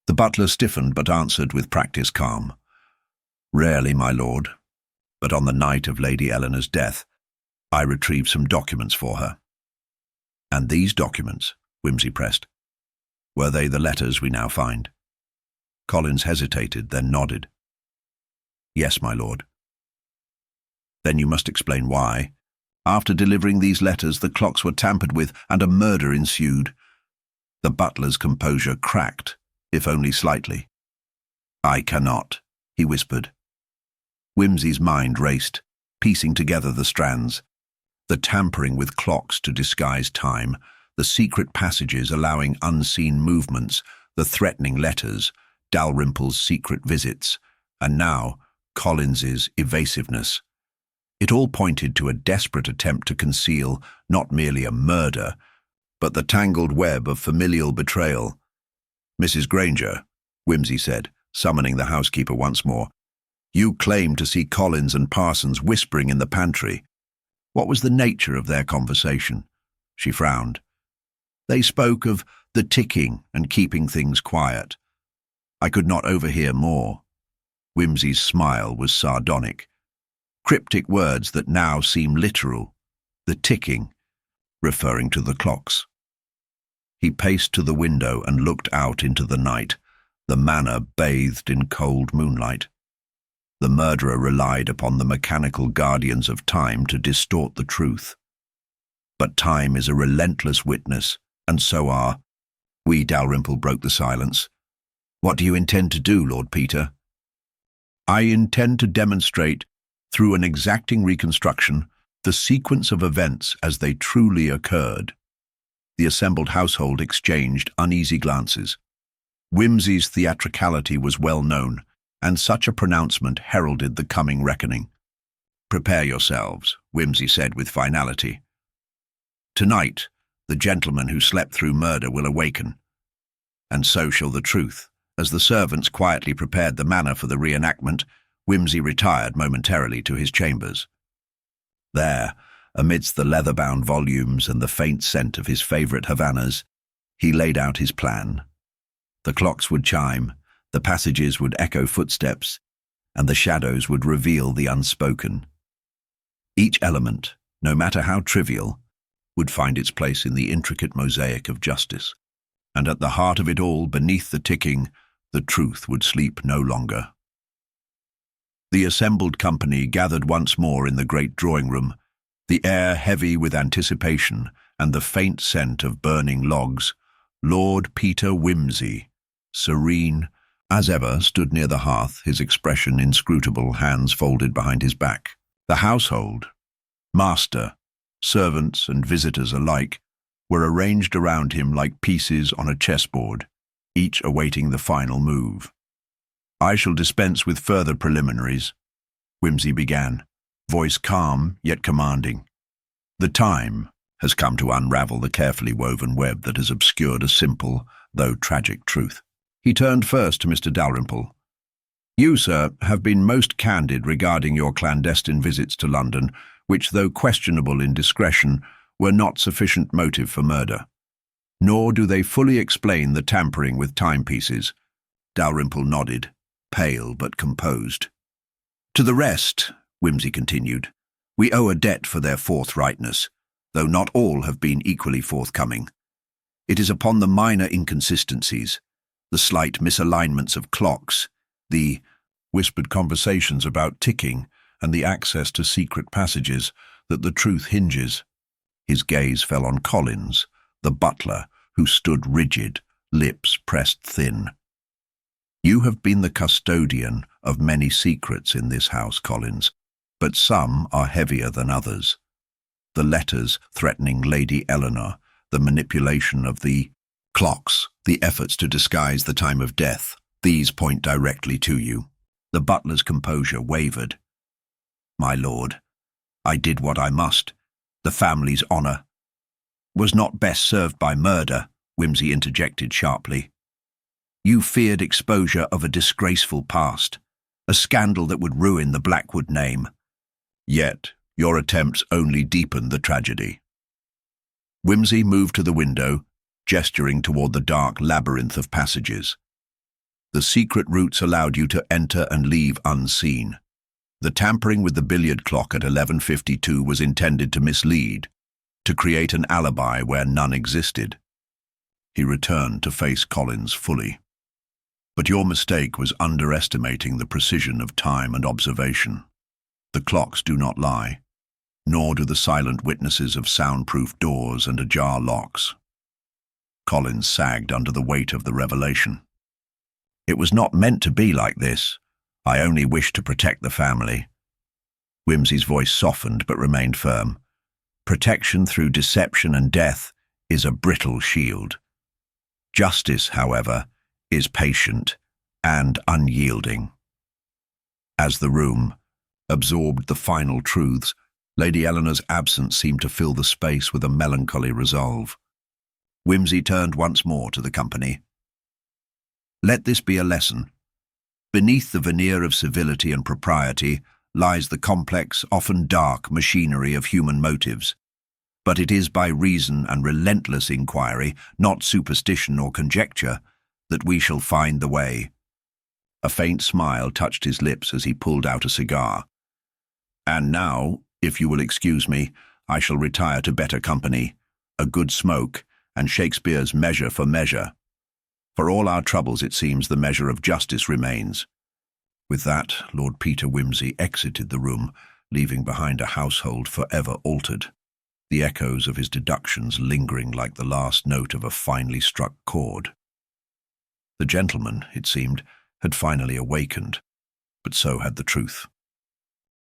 The butler stiffened but answered with practised calm. Rarely, my lord, but on the night of Lady Eleanor's death, I retrieved some documents for her. And these documents, Wimsey pressed, were they the letters we now find? Collins hesitated, then nodded. Yes, my lord. Then you must explain why. After delivering these letters, the clocks were tampered with and a murder ensued. The butler's composure cracked, if only slightly. I cannot, he whispered. Wimsey's mind raced, piecing together the strands. The tampering with clocks to disguise time, the secret passages allowing unseen movements, the threatening letters, Dalrymple's secret visits, and now Collins's evasiveness. It all pointed to a desperate attempt to conceal not merely a murder, but the tangled web of familial betrayal. Mrs. Granger, Wimsey said, summoning the housekeeper once more, you claimed to see Collins and Parsons whispering in the pantry. What was the nature of their conversation? She frowned. They spoke of the ticking and keeping things quiet. I could not overhear more. Wimsey's smile was sardonic. Cryptic words that now seem literal. The ticking, referring to the clocks. He paced to the window and looked out into the night, the manor bathed in cold moonlight. The murderer relied upon the mechanical guardians of time to distort the truth. But time is a relentless witness, and so are we. Dalrymple broke the silence. What do you intend to do, Lord Peter? I intend to demonstrate, through an exacting reconstruction, the sequence of events as they truly occurred. The assembled household exchanged uneasy glances. Wimsey's theatricality was well known, and such a pronouncement heralded the coming reckoning. Prepare yourselves, Wimsey said with finality. Tonight, the gentleman who slept through murder will awaken, and so shall the truth. As the servants quietly prepared the manor for the reenactment, Wimsey retired momentarily to his chambers. There, amidst the leather-bound volumes and the faint scent of his favourite Havanas, he laid out his plan. The clocks would chime, the passages would echo footsteps, and the shadows would reveal the unspoken. Each element, no matter how trivial, would find its place in the intricate mosaic of justice. And at the heart of it all, beneath the ticking, the truth would sleep no longer. The assembled company gathered once more in the great drawing-room, the air heavy with anticipation and the faint scent of burning logs. Lord Peter Wimsey, serene as ever, stood near the hearth, his expression inscrutable, hands folded behind his back. The household, master, servants and visitors alike, were arranged around him like pieces on a chessboard, each awaiting the final move. I shall dispense with further preliminaries, Wimsey began, voice calm yet commanding. The time has come to unravel the carefully woven web that has obscured a simple, though tragic truth. He turned first to Mr. Dalrymple. You, sir, have been most candid regarding your clandestine visits to London, which, though questionable in discretion, were not sufficient motive for murder. Nor do they fully explain the tampering with timepieces. Dalrymple nodded, pale but composed. To the rest, Wimsey continued, we owe a debt for their forthrightness, though not all have been equally forthcoming. It is upon the minor inconsistencies, the slight misalignments of clocks, the whispered conversations about ticking, and the access to secret passages, that the truth hinges. His gaze fell on Collins, the butler, who stood rigid, lips pressed thin. You have been the custodian of many secrets in this house, Collins, but some are heavier than others. The letters threatening Lady Eleanor, the manipulation of the clocks, the efforts to disguise the time of death, these point directly to you. The butler's composure wavered. My lord, I did what I must. The family's honour was not best served by murder, Wimsey interjected sharply. You feared exposure of a disgraceful past, a scandal that would ruin the Blackwood name. Yet, your attempts only deepened the tragedy. Wimsey moved to the window, gesturing toward the dark labyrinth of passages. The secret routes allowed you to enter and leave unseen. The tampering with the billiard clock at 11:52 was intended to mislead, to create an alibi where none existed. He returned to face Collins fully. But your mistake was underestimating the precision of time and observation. The clocks do not lie, nor do the silent witnesses of soundproof doors and ajar locks. Collins sagged under the weight of the revelation. It was not meant to be like this. I only wished to protect the family. Whimsy's voice softened but remained firm. Protection through deception and death is a brittle shield. Justice, however, is patient and unyielding. As the room absorbed the final truths, Lady Eleanor's absence seemed to fill the space with a melancholy resolve. Whimsy turned once more to the company. Let this be a lesson. Beneath the veneer of civility and propriety lies the complex, often dark machinery of human motives. But it is by reason and relentless inquiry, not superstition or conjecture, that we shall find the way. A faint smile touched his lips as he pulled out a cigar. And now, if you will excuse me, I shall retire to better company, a good smoke, and Shakespeare's measure for measure. For all our troubles, it seems, the measure of justice remains. With that, Lord Peter Wimsey exited the room, leaving behind a household forever altered, the echoes of his deductions lingering like the last note of a finely struck chord. The gentleman, it seemed, had finally awakened, but so had the truth.